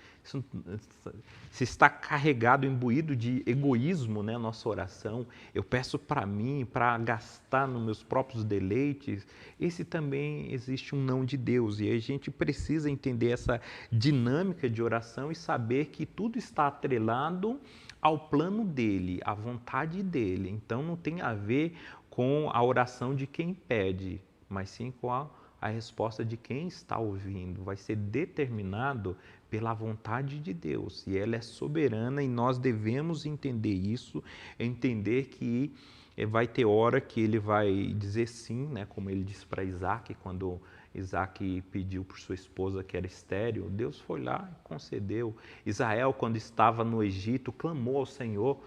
Se está carregado, imbuído de egoísmo, né, nossa oração, eu peço para mim, para gastar nos meus próprios deleites, esse também existe um não de Deus. E a gente precisa entender essa dinâmica de oração e saber que tudo está atrelado ao plano dele, à vontade dele. Então não tem a ver com a oração de quem pede, mas sim com a resposta de quem está ouvindo. Vai ser determinado pela vontade de Deus, e ela é soberana e nós devemos entender isso, entender que vai ter hora que ele vai dizer sim, né? Como ele disse para Isaac, quando Isaac pediu por sua esposa que era estéril, Deus foi lá e concedeu. Israel, quando estava no Egito, clamou ao Senhor,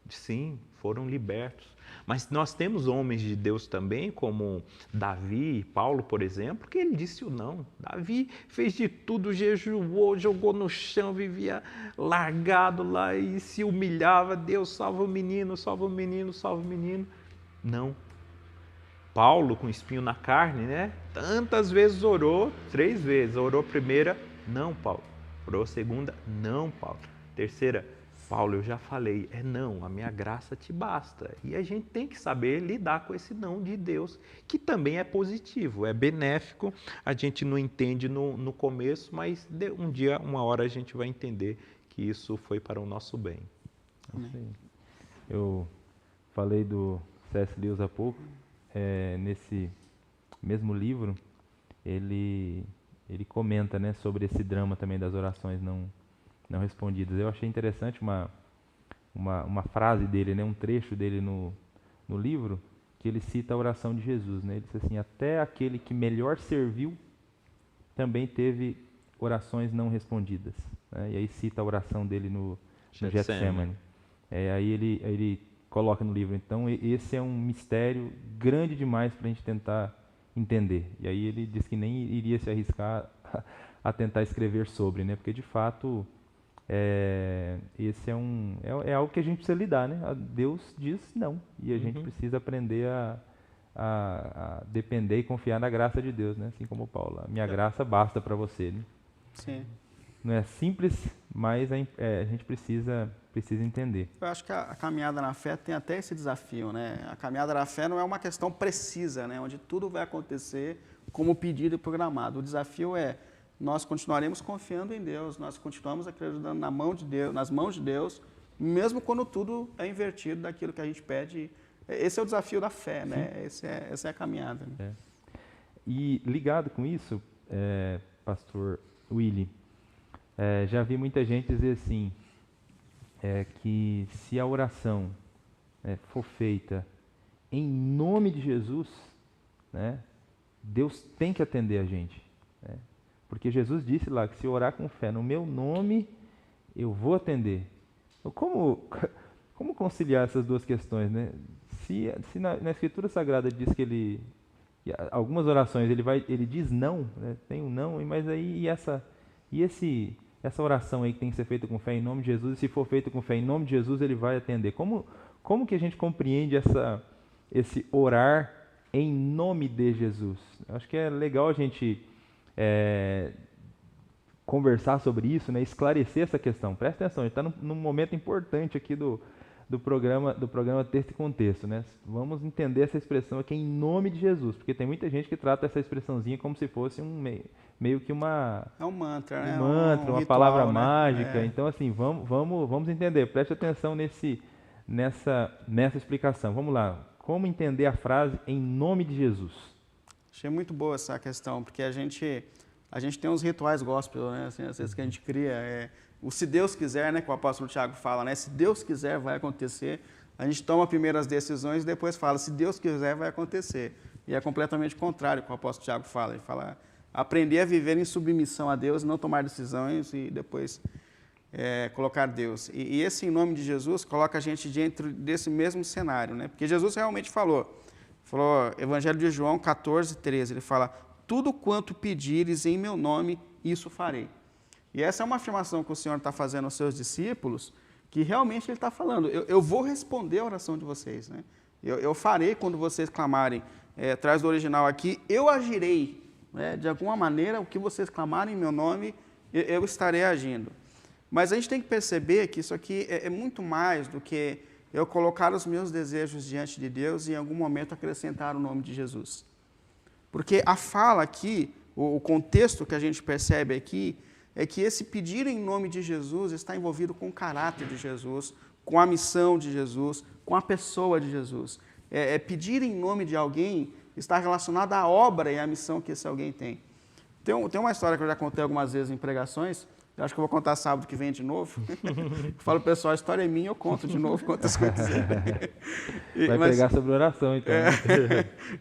sim, foram libertos. Mas nós temos homens de Deus também, como Davi e Paulo, por exemplo, que ele disse o não. Davi fez de tudo, jejuou, jogou no chão, vivia largado lá e se humilhava. Deus, salva o menino, salva o menino, salva o menino. Não. Paulo, com espinho na carne, né? Tantas vezes orou, 3 vezes. Orou primeira, não, Paulo. Orou segunda, não, Paulo. Terceira, Paulo, eu já falei, não, a minha graça te basta. E a gente tem que saber lidar com esse não de Deus, que também é positivo, é benéfico. A gente não entende no começo, mas um dia, uma hora a gente vai entender que isso foi para o nosso bem. Eu falei do C.S. Lewis há pouco, nesse mesmo livro, ele comenta, né, sobre esse drama também das orações não respondidas. Eu achei interessante uma frase dele, né, um trecho dele no livro, que ele cita a oração de Jesus, né? Ele diz assim: até aquele que melhor serviu também teve orações não respondidas, né? E aí cita a oração dele no Getsemane. Aí ele coloca no livro, então esse é um mistério grande demais para a gente tentar entender. E aí ele diz que nem iria se arriscar a tentar escrever sobre, né? Porque de fato esse é algo que a gente precisa lidar, né? Deus diz não, e a gente precisa aprender a depender e confiar na graça de Deus, né? Assim como Paulo, a minha graça basta para você, né? Sim. Não é simples, mas a gente precisa entender. Eu acho que a caminhada na fé tem até esse desafio, né? A caminhada na fé não é uma questão precisa, né? Onde tudo vai acontecer como pedido e programado. O desafio é: nós continuaremos confiando em Deus, nós continuamos acreditando nas mãos de Deus, mesmo quando tudo é invertido daquilo que a gente pede. Esse é o desafio da fé, né? Essa é a caminhada. Né? E ligado com isso, pastor Willy, já vi muita gente dizer assim, que se a oração for feita em nome de Jesus, né, Deus tem que atender a gente. Né? Porque Jesus disse lá que se orar com fé no meu nome, eu vou atender. Então, como conciliar essas duas questões, né? Se na Escritura Sagrada diz que algumas orações ele diz não, né? Tem um não, mas aí essa oração aí que tem que ser feita com fé em nome de Jesus, e se for feita com fé em nome de Jesus, ele vai atender. Como que a gente compreende esse orar em nome de Jesus? Eu acho que é legal a gente conversar sobre isso, né? Esclarecer essa questão. Presta atenção, a gente está num momento importante aqui do programa Texto e Contexto, né? Vamos entender essa expressão aqui em nome de Jesus, porque tem muita gente que trata essa expressãozinha como se fosse meio que uma... É um mantra, né? uma ritual, palavra né? mágica. Então, assim, vamos entender. Preste atenção nessa explicação. Vamos lá. Como entender a frase em nome de Jesus? Achei muito boa essa questão, porque a gente tem uns rituais gospel, né? Assim, às vezes que a gente cria, o se Deus quiser, né? Que o apóstolo Tiago fala, né? Se Deus quiser, vai acontecer. A gente toma primeiras decisões e depois fala, se Deus quiser, vai acontecer. E é completamente contrário que o apóstolo Tiago fala. Ele fala, aprender a viver em submissão a Deus, não tomar decisões e depois colocar Deus. E esse em nome de Jesus coloca a gente dentro desse mesmo cenário, né? Porque Jesus realmente falou, Evangelho de João 14:13, ele fala, tudo quanto pedires em meu nome, isso farei. E essa é uma afirmação que o Senhor está fazendo aos seus discípulos, que realmente Ele está falando, eu vou responder a oração de vocês, né? Eu farei quando vocês clamarem, traz do original aqui, eu agirei, né? De alguma maneira, o que vocês clamarem em meu nome, eu estarei agindo. Mas a gente tem que perceber que isso aqui é muito mais do que eu colocar os meus desejos diante de Deus e em algum momento acrescentar o nome de Jesus. Porque a fala aqui, o contexto que a gente percebe aqui, é que esse pedir em nome de Jesus está envolvido com o caráter de Jesus, com a missão de Jesus, com a pessoa de Jesus. Pedir em nome de alguém está relacionado à obra e à missão que esse alguém tem. Tem uma história que eu já contei algumas vezes em pregações, Eu acho que eu vou contar sábado que vem de novo. Eu falo, pessoal, a história é minha, eu conto de novo quantas coisas. Vai pregar sobre oração, então.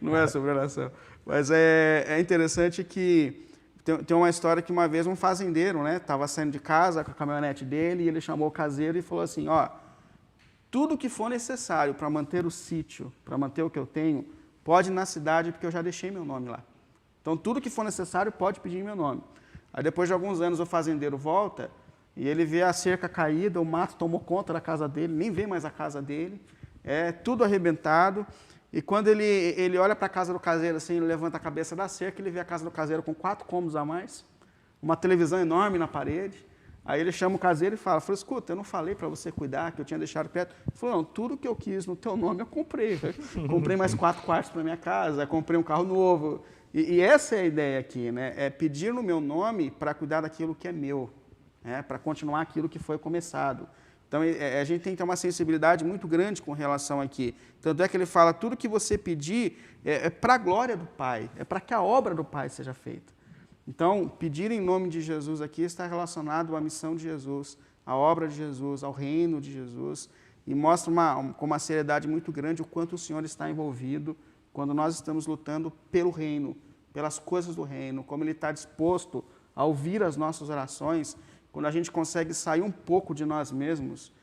Não é sobre oração. Mas é interessante que tem uma história que uma vez um fazendeiro, né, estava saindo de casa com a caminhonete dele e ele chamou o caseiro e falou assim, ó, tudo que for necessário para manter o sítio, para manter o que eu tenho, pode ir na cidade porque eu já deixei meu nome lá. Então, tudo que for necessário pode pedir em meu nome. Aí, depois de alguns anos, o fazendeiro volta e ele vê a cerca caída, o mato tomou conta da casa dele, nem vê mais a casa dele, tudo arrebentado. E quando ele olha para a casa do caseiro, assim, ele levanta a cabeça da cerca, ele vê a casa do caseiro com 4 cômodos a mais, uma televisão enorme na parede. Aí ele chama o caseiro e fala, escuta, eu não falei para você cuidar, que eu tinha deixado perto. Ele falou, não, tudo que eu quis no teu nome eu comprei. Comprei mais 4 quartos para minha casa, comprei um carro novo. E essa é a ideia aqui, né? É pedir no meu nome para cuidar daquilo que é meu, né? Para continuar aquilo que foi começado. Então, a gente tem que ter uma sensibilidade muito grande com relação aqui. Tanto é que ele fala, tudo que você pedir é para a glória do Pai, é para que a obra do Pai seja feita. Então, pedir em nome de Jesus aqui está relacionado à missão de Jesus, à obra de Jesus, ao reino de Jesus, e mostra com uma seriedade muito grande o quanto o Senhor está envolvido quando nós estamos lutando pelo reino, pelas coisas do reino, como Ele está disposto a ouvir as nossas orações, quando a gente consegue sair um pouco de nós mesmos.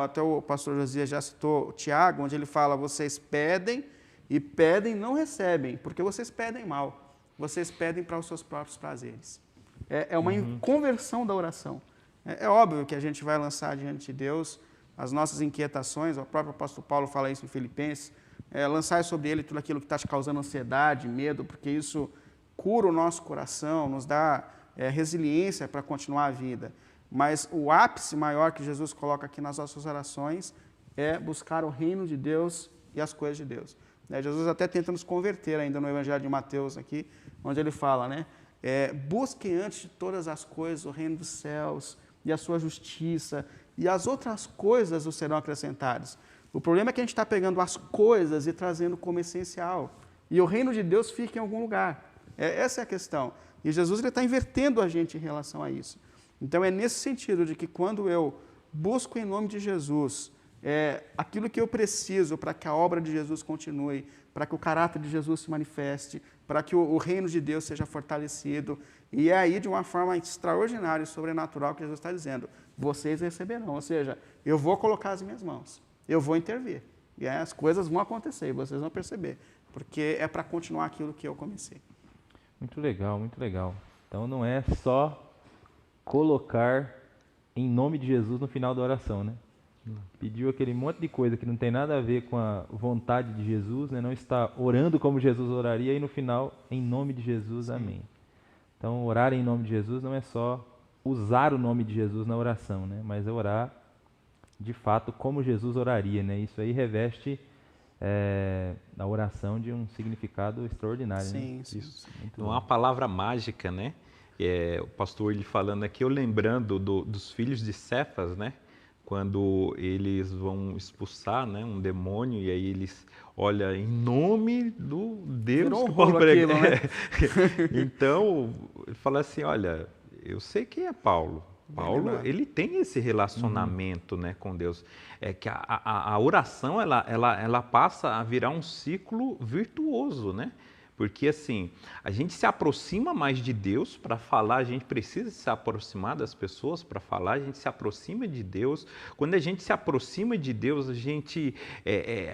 Até o pastor Josias já citou Tiago, onde ele fala, vocês pedem e pedem não recebem, porque vocês pedem mal, vocês pedem para os seus próprios prazeres. É uma conversão da oração. É óbvio que a gente vai lançar diante de Deus as nossas inquietações, o próprio apóstolo Paulo fala isso em Filipenses, lançar sobre ele tudo aquilo que está te causando ansiedade, medo, porque isso cura o nosso coração, nos dá resiliência para continuar a vida. Mas o ápice maior que Jesus coloca aqui nas nossas orações é buscar o reino de Deus e as coisas de Deus. Jesus até tenta nos converter ainda no Evangelho de Mateus aqui, onde ele fala, né? Busquem antes de todas as coisas o reino dos céus e a sua justiça, e as outras coisas os serão acrescentadas. O problema é que a gente está pegando as coisas e trazendo como essencial. E o reino de Deus fica em algum lugar. Essa é a questão. E Jesus está invertendo a gente em relação a isso. Então, é nesse sentido de que quando eu busco em nome de Jesus aquilo que eu preciso para que a obra de Jesus continue, para que o caráter de Jesus se manifeste, para que o reino de Deus seja fortalecido, e é aí de uma forma extraordinária e sobrenatural que Jesus está dizendo, vocês receberão, ou seja, eu vou colocar as minhas mãos, eu vou intervir, e as coisas vão acontecer, e vocês vão perceber, porque é para continuar aquilo que eu comecei. Muito legal, muito legal. Então não é só colocar em nome de Jesus no final da oração, né? Pediu aquele monte de coisa que não tem nada a ver com a vontade de Jesus, né? Não está orando como Jesus oraria e no final, em nome de Jesus, amém. Então, orar em nome de Jesus não é só usar o nome de Jesus na oração, né? Mas é orar, de fato, como Jesus oraria, né? Isso aí reveste a oração de um significado extraordinário, sim, né? Sim, isso. Não é uma palavra mágica, né? O pastor ele falando aqui, eu lembrando dos filhos de Cefas, né? Quando eles vão expulsar, né, um demônio, e aí eles olham em nome do Deus que Paulo prega. Né? Então, ele fala assim, olha, eu sei quem é Paulo. Paulo, ele tem esse relacionamento, né, com Deus. É que a oração, ela passa a virar um ciclo virtuoso, né? Porque, assim, a gente se aproxima mais de Deus para falar, a gente precisa se aproximar das pessoas para falar, a gente se aproxima de Deus. Quando a gente se aproxima de Deus, a gente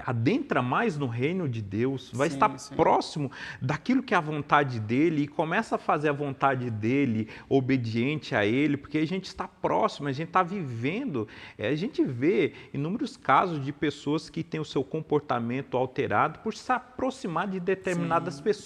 adentra mais no reino de Deus, vai estar próximo daquilo que é a vontade dEle e começa a fazer a vontade dEle, obediente a Ele, porque a gente está próximo, a gente está vivendo. A gente vê inúmeros casos de pessoas que têm o seu comportamento alterado por se aproximar de determinadas pessoas.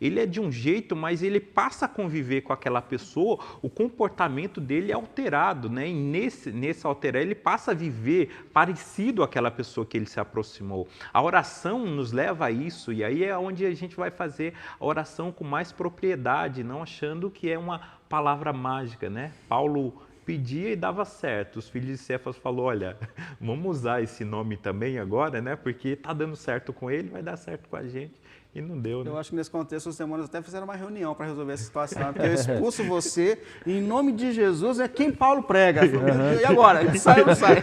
Ele é de um jeito, mas ele passa a conviver com aquela pessoa, o comportamento dele é alterado, né? E nesse alterar, ele passa a viver parecido àquela pessoa que ele se aproximou. A oração nos leva a isso, e aí é onde a gente vai fazer a oração com mais propriedade, não achando que é uma palavra mágica, né? Paulo pedia e dava certo. Os filhos de Cefas falaram, olha, vamos usar esse nome também agora, né? Porque está dando certo com ele, vai dar certo com a gente. E não deu, né? Eu acho que nesse contexto os demônios até fizeram uma reunião para resolver essa situação, porque eu expulso você e em nome de Jesus é quem Paulo prega. E agora? Sai ou não sai?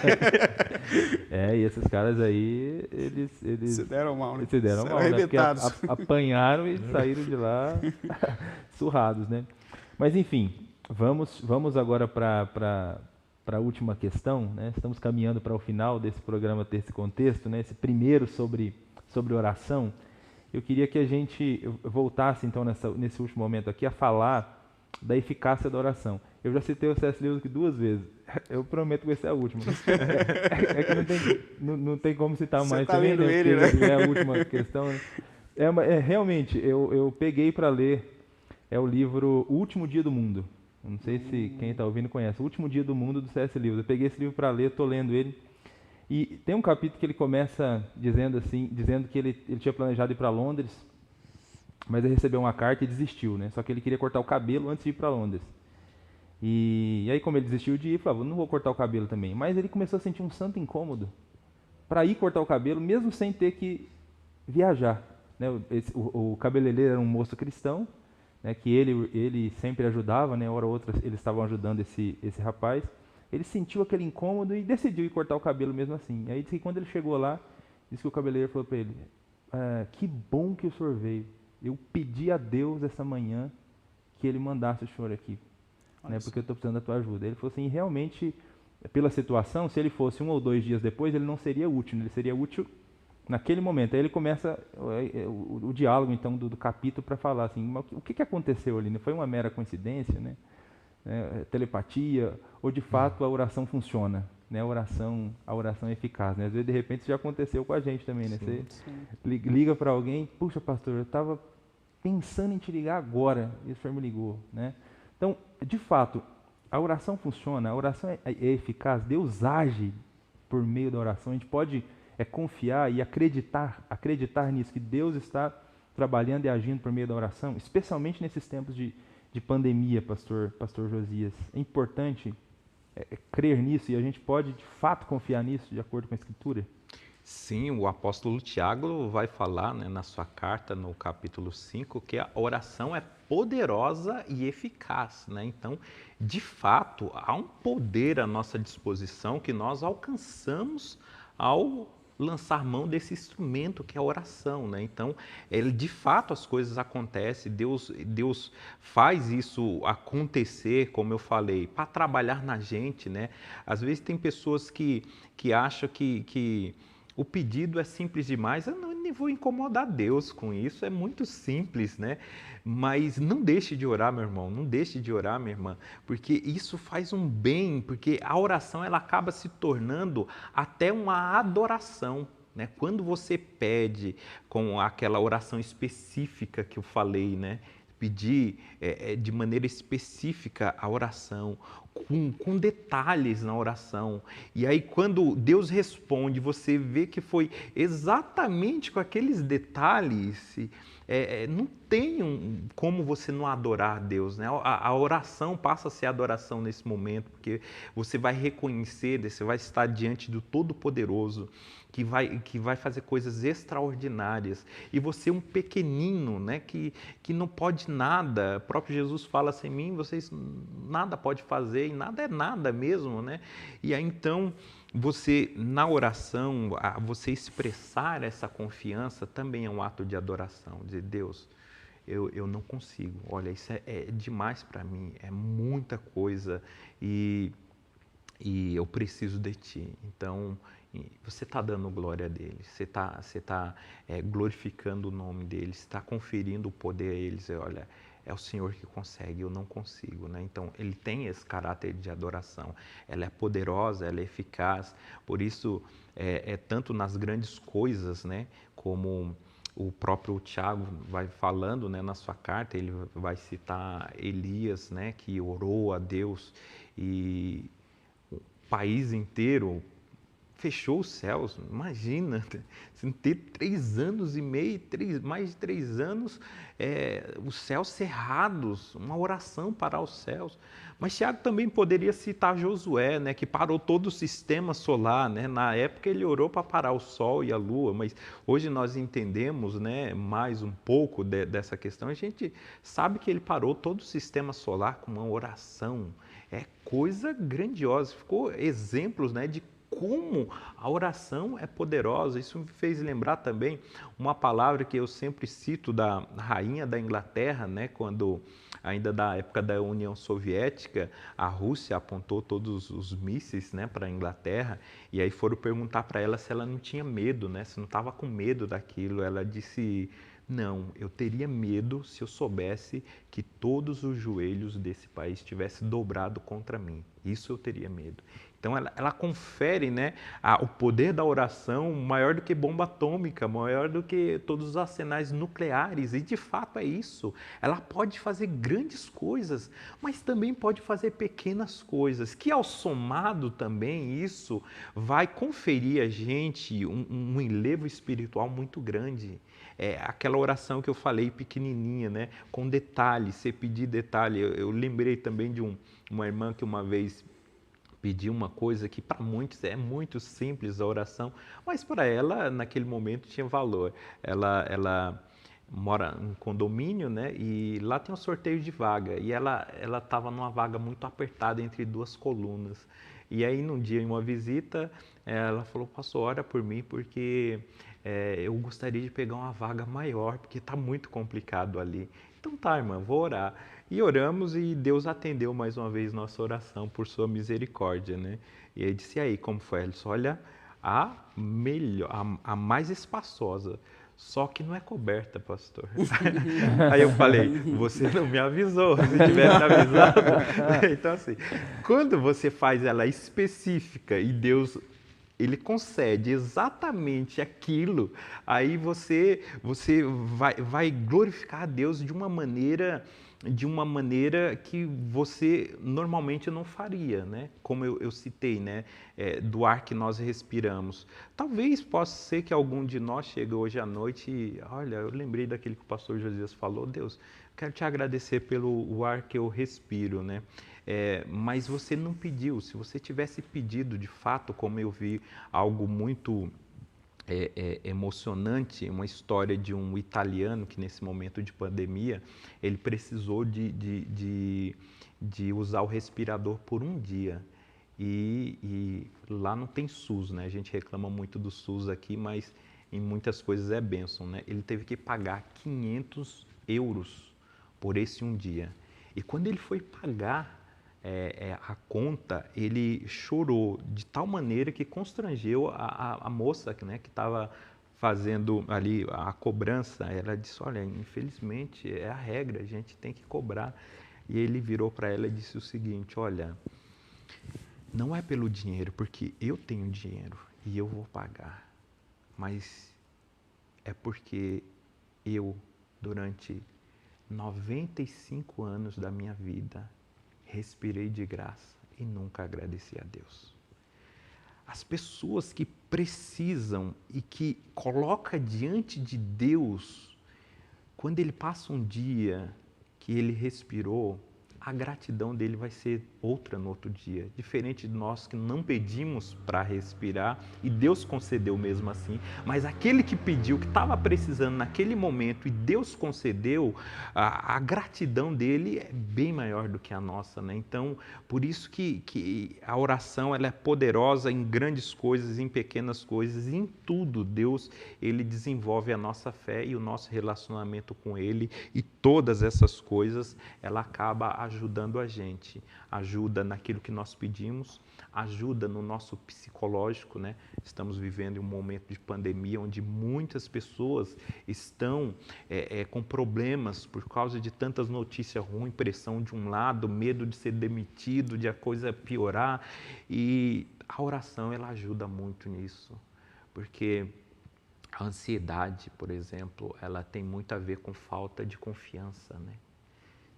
E esses caras aí, eles Se deram mal, né? se deram mal, né? Porque Arrebentados. apanharam e saíram de lá surrados, né? Mas enfim, vamos agora para a última questão, né? Estamos caminhando para o final desse programa Texto e Contexto, né? Esse primeiro sobre oração. Eu queria que a gente voltasse, então, nesse último momento aqui, a falar da eficácia da oração. Eu já citei o C.S. Lewis aqui 2 vezes. Eu prometo que vai ser a última. É que não tem como citar Você mais tá também, lendo né? ele, Porque né? é a última questão. Né? Realmente, eu peguei para ler o livro O Último Dia do Mundo. Eu não sei se quem está ouvindo conhece. O Último Dia do Mundo, do C.S. Lewis. Eu peguei esse livro para ler, estou lendo ele. E tem um capítulo que ele começa dizendo que ele tinha planejado ir para Londres, mas ele recebeu uma carta e desistiu, né? Só que ele queria cortar o cabelo antes de ir para Londres. E aí, como ele desistiu de ir, falou, não vou cortar o cabelo também. Mas ele começou a sentir um santo incômodo para ir cortar o cabelo, mesmo sem ter que viajar, né? O cabeleireiro era um moço cristão, né? Que ele sempre ajudava, né? Hora ou outra eles estavam ajudando esse rapaz. Ele sentiu aquele incômodo e decidiu ir cortar o cabelo mesmo assim. Aí disse que quando ele chegou lá, disse que o cabeleireiro falou para ele, que bom que o senhor veio. Eu pedi a Deus essa manhã que ele mandasse o senhor aqui, né, porque eu estou precisando da tua ajuda. Ele falou assim, realmente, pela situação, se ele fosse 1 ou 2 dias depois, ele não seria útil, ele seria útil naquele momento. Aí ele começa o diálogo, então, do capítulo para falar assim, o que aconteceu ali? Foi uma mera coincidência, né? Telepatia, ou de fato a oração funciona, né? A oração é eficaz, né? Às vezes de repente isso já aconteceu com a gente também, né? Você liga para alguém, puxa pastor, eu estava pensando em te ligar agora e o senhor me ligou, né? Então, de fato, a oração funciona, a oração é eficaz, Deus age por meio da oração, a gente pode confiar e acreditar nisso, que Deus está trabalhando e agindo por meio da oração, especialmente nesses tempos de pandemia, pastor Josias. É importante crer nisso e a gente pode, de fato, confiar nisso, de acordo com a Escritura? Sim, o apóstolo Tiago vai falar, né, na sua carta, no capítulo 5, que a oração é poderosa e eficaz, né? Então, de fato, há um poder à nossa disposição que nós alcançamos ao lançar mão desse instrumento que é a oração, né? Então, de fato as coisas acontecem, Deus faz isso acontecer, como eu falei, para trabalhar na gente, né? Às vezes tem pessoas que acham que o pedido é simples demais, eu nem vou incomodar Deus com isso, é muito simples, né? Mas não deixe de orar, meu irmão, não deixe de orar, minha irmã, porque isso faz um bem, porque a oração ela acaba se tornando até uma adoração, né? Quando você pede com aquela oração específica que eu falei, né? Pedir de maneira específica a oração, com detalhes na oração. E aí quando Deus responde, você vê que foi exatamente com aqueles detalhes, não tem como você não adorar a Deus, né? A oração passa a ser adoração nesse momento, porque você vai reconhecer, você vai estar diante do Todo-Poderoso, que vai fazer coisas extraordinárias. E você é um pequenino, né, que não pode nada. O próprio Jesus fala assim, em mim vocês nada pode fazer, e nada é nada mesmo, né? E aí então, você na oração, você expressar essa confiança também é um ato de adoração, dizer, Deus, eu não consigo, olha, isso é demais para mim, é muita coisa e eu preciso de Ti. Então, você está dando glória a Dele, você está glorificando o nome Dele, você está conferindo o poder a Eles. Olha, é o Senhor que consegue, eu não consigo, né? Então, Ele tem esse caráter de adoração. Ela é poderosa, ela é eficaz. Por isso, tanto nas grandes coisas, né? Como o próprio Tiago vai falando, né, na sua carta, ele vai citar Elias, né? Que orou a Deus e o país inteiro fechou os céus. Imagina, você ter 3 anos e meio, mais de 3 anos, os céus cerrados, uma oração parar os céus. Mas Tiago também poderia citar Josué, né, que parou todo o sistema solar, né? Na época ele orou para parar o sol e a lua, mas hoje nós entendemos, né, mais um pouco dessa questão. A gente sabe que ele parou todo o sistema solar com uma oração. É coisa grandiosa. Ficou exemplos, né, de como a oração é poderosa. Isso me fez lembrar também uma palavra que eu sempre cito da rainha da Inglaterra, né, quando ainda da época da União Soviética, a Rússia apontou todos os mísseis, né, para a Inglaterra, e aí foram perguntar para ela se ela não tinha medo, né, se não estava com medo daquilo. Ela disse: não, eu teria medo se eu soubesse que todos os joelhos desse país tivessem dobrado contra mim. Isso eu teria medo. Então ela confere, né, o poder da oração maior do que bomba atômica, maior do que todos os arsenais nucleares. E de fato é isso. Ela pode fazer grandes coisas, mas também pode fazer pequenas coisas, que ao somado também isso vai conferir a gente um enlevo espiritual muito grande. É aquela oração que eu falei, pequenininha, né, com detalhe, você pedir detalhe. Eu lembrei também de uma irmã que uma vez pediu uma coisa que para muitos é muito simples a oração, mas para ela naquele momento tinha valor. Ela mora em condomínio, né? E lá tem um sorteio de vaga, e ela estava numa vaga muito apertada entre 2 colunas. E aí num dia em uma visita, ela falou: pastor, ora por mim, porque eu gostaria de pegar uma vaga maior, porque está muito complicado ali. Então tá, irmã, vou orar. E oramos e Deus atendeu mais uma vez nossa oração por sua misericórdia, né? E aí disse: e aí, como foi? Ele disse: olha, a melhor, a mais espaçosa, só que não é coberta, pastor. Aí eu falei: você não me avisou, se tivesse avisado. Então assim, quando você faz ela específica e Deus, ele concede exatamente aquilo, aí você vai glorificar a Deus de uma maneira que você normalmente não faria, né? Como eu citei, né? Do ar que nós respiramos. Talvez possa ser que algum de nós chegue hoje à noite e, olha, eu lembrei daquele que o pastor Josias falou: Deus, quero te agradecer pelo ar que eu respiro, né? Mas você não pediu. Se você tivesse pedido de fato, como eu vi algo muito emocionante, uma história de um italiano que nesse momento de pandemia, ele precisou de usar o respirador por um dia. E lá não tem SUS, né? A gente reclama muito do SUS aqui, mas em muitas coisas é bênção, né? Ele teve que pagar 500 euros por esse um dia. E quando ele foi pagar a conta, ele chorou de tal maneira que constrangeu a moça, né, que estava fazendo ali a cobrança. Ela disse: olha, infelizmente é a regra, a gente tem que cobrar. E ele virou para ela e disse o seguinte: olha, não é pelo dinheiro, porque eu tenho dinheiro e eu vou pagar, mas é porque eu, durante 95 anos da minha vida, respirei de graça e nunca agradeci a Deus. As pessoas que precisam e que coloca diante de Deus, quando ele passa um dia que ele respirou, a gratidão dele vai ser outra no outro dia. Diferente de nós que não pedimos para respirar e Deus concedeu mesmo assim, mas aquele que pediu, que estava precisando naquele momento e Deus concedeu, a gratidão dele é bem maior do que a nossa, né? Então, por isso que a oração ela é poderosa em grandes coisas, em pequenas coisas, em tudo Deus ele desenvolve a nossa fé e o nosso relacionamento com ele, e todas essas coisas ela acaba ajudando a gente, ajuda naquilo que nós pedimos, ajuda no nosso psicológico, né? Estamos vivendo um momento de pandemia onde muitas pessoas estão com problemas por causa de tantas notícias ruins, pressão de um lado, medo de ser demitido, de a coisa piorar, e a oração ela ajuda muito nisso, porque a ansiedade, por exemplo, ela tem muito a ver com falta de confiança, né?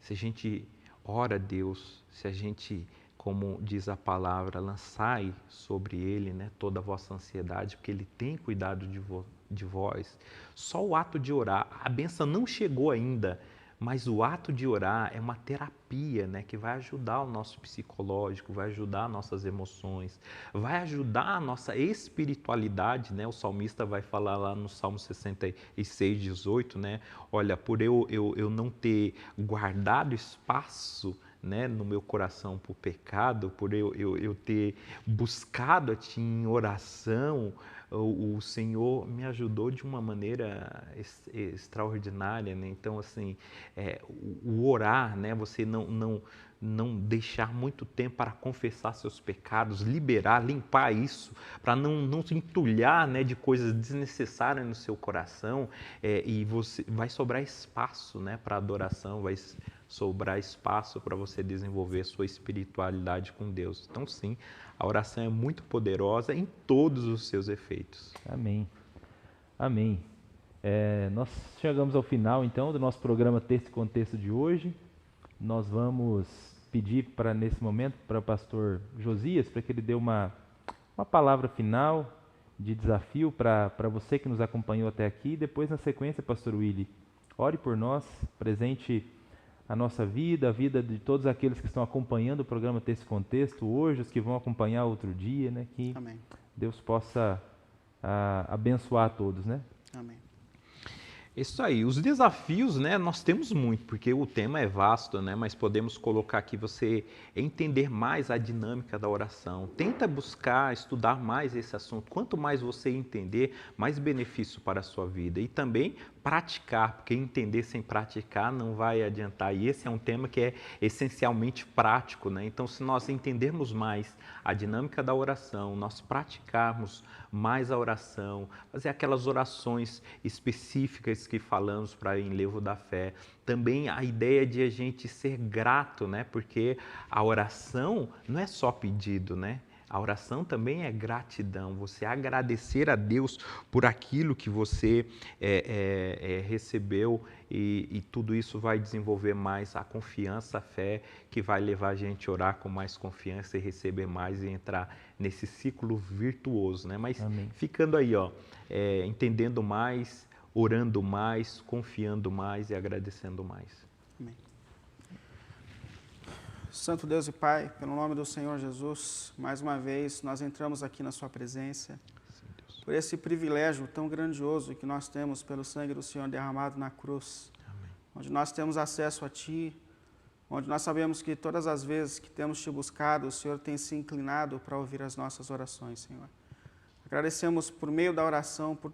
Se a gente ora a Deus, se a gente como diz a palavra, lançai sobre ele, né, toda a vossa ansiedade, porque ele tem cuidado de vós. Só o ato de orar, a bênção não chegou ainda, mas o ato de orar é uma terapia, né, que vai ajudar o nosso psicológico, vai ajudar nossas emoções, vai ajudar a nossa espiritualidade, né? O salmista vai falar lá no Salmo 66, 18, né? Olha, por eu não ter guardado espaço, né, no meu coração por pecado, por eu ter buscado a Ti em oração, o Senhor me ajudou de uma maneira extraordinária, né? Então, assim, o orar, né, você não deixar muito tempo para confessar seus pecados, liberar, limpar isso, para não se entulhar, né, de coisas desnecessárias no seu coração, e você vai sobrar espaço, né, para adoração, vai sobrar espaço para você desenvolver sua espiritualidade com Deus. Então, sim, a oração é muito poderosa em todos os seus efeitos. Amém. Amém. Nós chegamos ao final, então, do nosso programa Texto e Contexto de hoje. Nós vamos pedir nesse momento, para o pastor Josias, para que ele dê uma palavra final de desafio para você que nos acompanhou até aqui. Depois, na sequência, pastor Willy, ore por nós, presente a nossa vida, a vida de todos aqueles que estão acompanhando o programa Texto e Contexto hoje, os que vão acompanhar outro dia, né? Que Amém. Deus possa abençoar a todos, né? Amém. Isso aí, os desafios, né, nós temos muito, porque o tema é vasto, né, mas podemos colocar aqui você entender mais a dinâmica da oração. Tenta buscar, estudar mais esse assunto. Quanto mais você entender, mais benefício para a sua vida. E também praticar, porque entender sem praticar não vai adiantar. E esse é um tema que é essencialmente prático, né? Então, se nós entendermos mais a dinâmica da oração, nós praticarmos mais a oração, fazer aquelas orações específicas que falamos para enlevo da fé. Também a ideia de a gente ser grato, né? Porque a oração não é só pedido, né? A oração também é gratidão, você agradecer a Deus por aquilo que você recebeu, e tudo isso vai desenvolver mais a confiança, a fé, que vai levar a gente a orar com mais confiança e receber mais e entrar nesse ciclo virtuoso, né? Mas Amém. ficando aí, entendendo mais, orando mais, confiando mais e agradecendo mais. Amém. Santo Deus e Pai, pelo nome do Senhor Jesus, mais uma vez nós entramos aqui na Sua presença, Sim, Deus. por esse privilégio tão grandioso que nós temos pelo sangue do Senhor derramado na cruz, Amém. onde nós temos acesso a Ti, onde nós sabemos que todas as vezes que temos Te buscado, o Senhor tem se inclinado para ouvir as nossas orações, Senhor. Agradecemos por meio da oração, por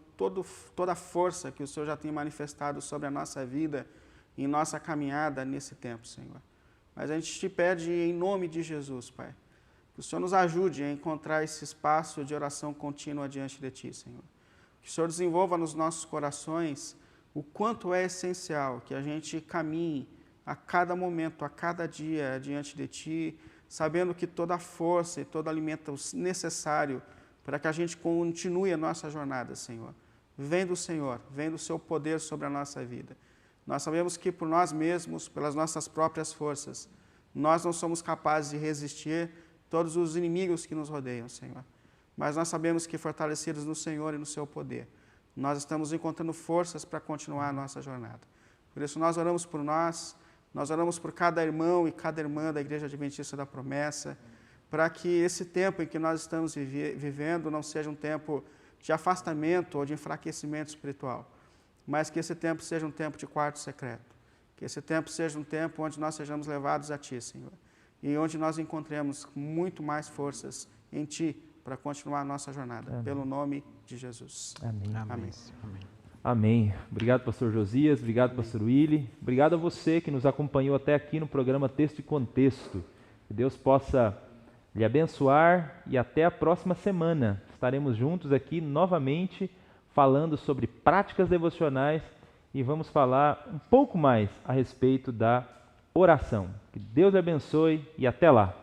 toda a força que o Senhor já tem manifestado sobre a nossa vida e nossa caminhada nesse tempo, Senhor. Mas a gente te pede em nome de Jesus, Pai, que o Senhor nos ajude a encontrar esse espaço de oração contínua diante de Ti, Senhor. Que o Senhor desenvolva nos nossos corações o quanto é essencial que a gente caminhe a cada momento, a cada dia diante de Ti, sabendo que toda a força e todo alimento necessário para que a gente continue a nossa jornada, Senhor, vem do Senhor, vem do Seu poder sobre a nossa vida. Nós sabemos que por nós mesmos, pelas nossas próprias forças, nós não somos capazes de resistir todos os inimigos que nos rodeiam, Senhor. Mas nós sabemos que, fortalecidos no Senhor e no Seu poder, nós estamos encontrando forças para continuar a nossa jornada. Por isso nós oramos por nós oramos por cada irmão e cada irmã da Igreja Adventista da Promessa, para que esse tempo em que nós estamos vivendo não seja um tempo de afastamento ou de enfraquecimento espiritual, mas que esse tempo seja um tempo de quarto secreto, que esse tempo seja um tempo onde nós sejamos levados a Ti, Senhor, e onde nós encontremos muito mais forças em Ti para continuar a nossa jornada, Amém. Pelo nome de Jesus. Amém. Amém. Amém. Amém. Obrigado, pastor Josias. Obrigado, pastor Willy. Obrigado a você que nos acompanhou até aqui no programa Texto e Contexto. Que Deus possa lhe abençoar e até a próxima semana. Estaremos juntos aqui novamente falando sobre práticas devocionais e vamos falar um pouco mais a respeito da oração. Que Deus lhe abençoe e até lá.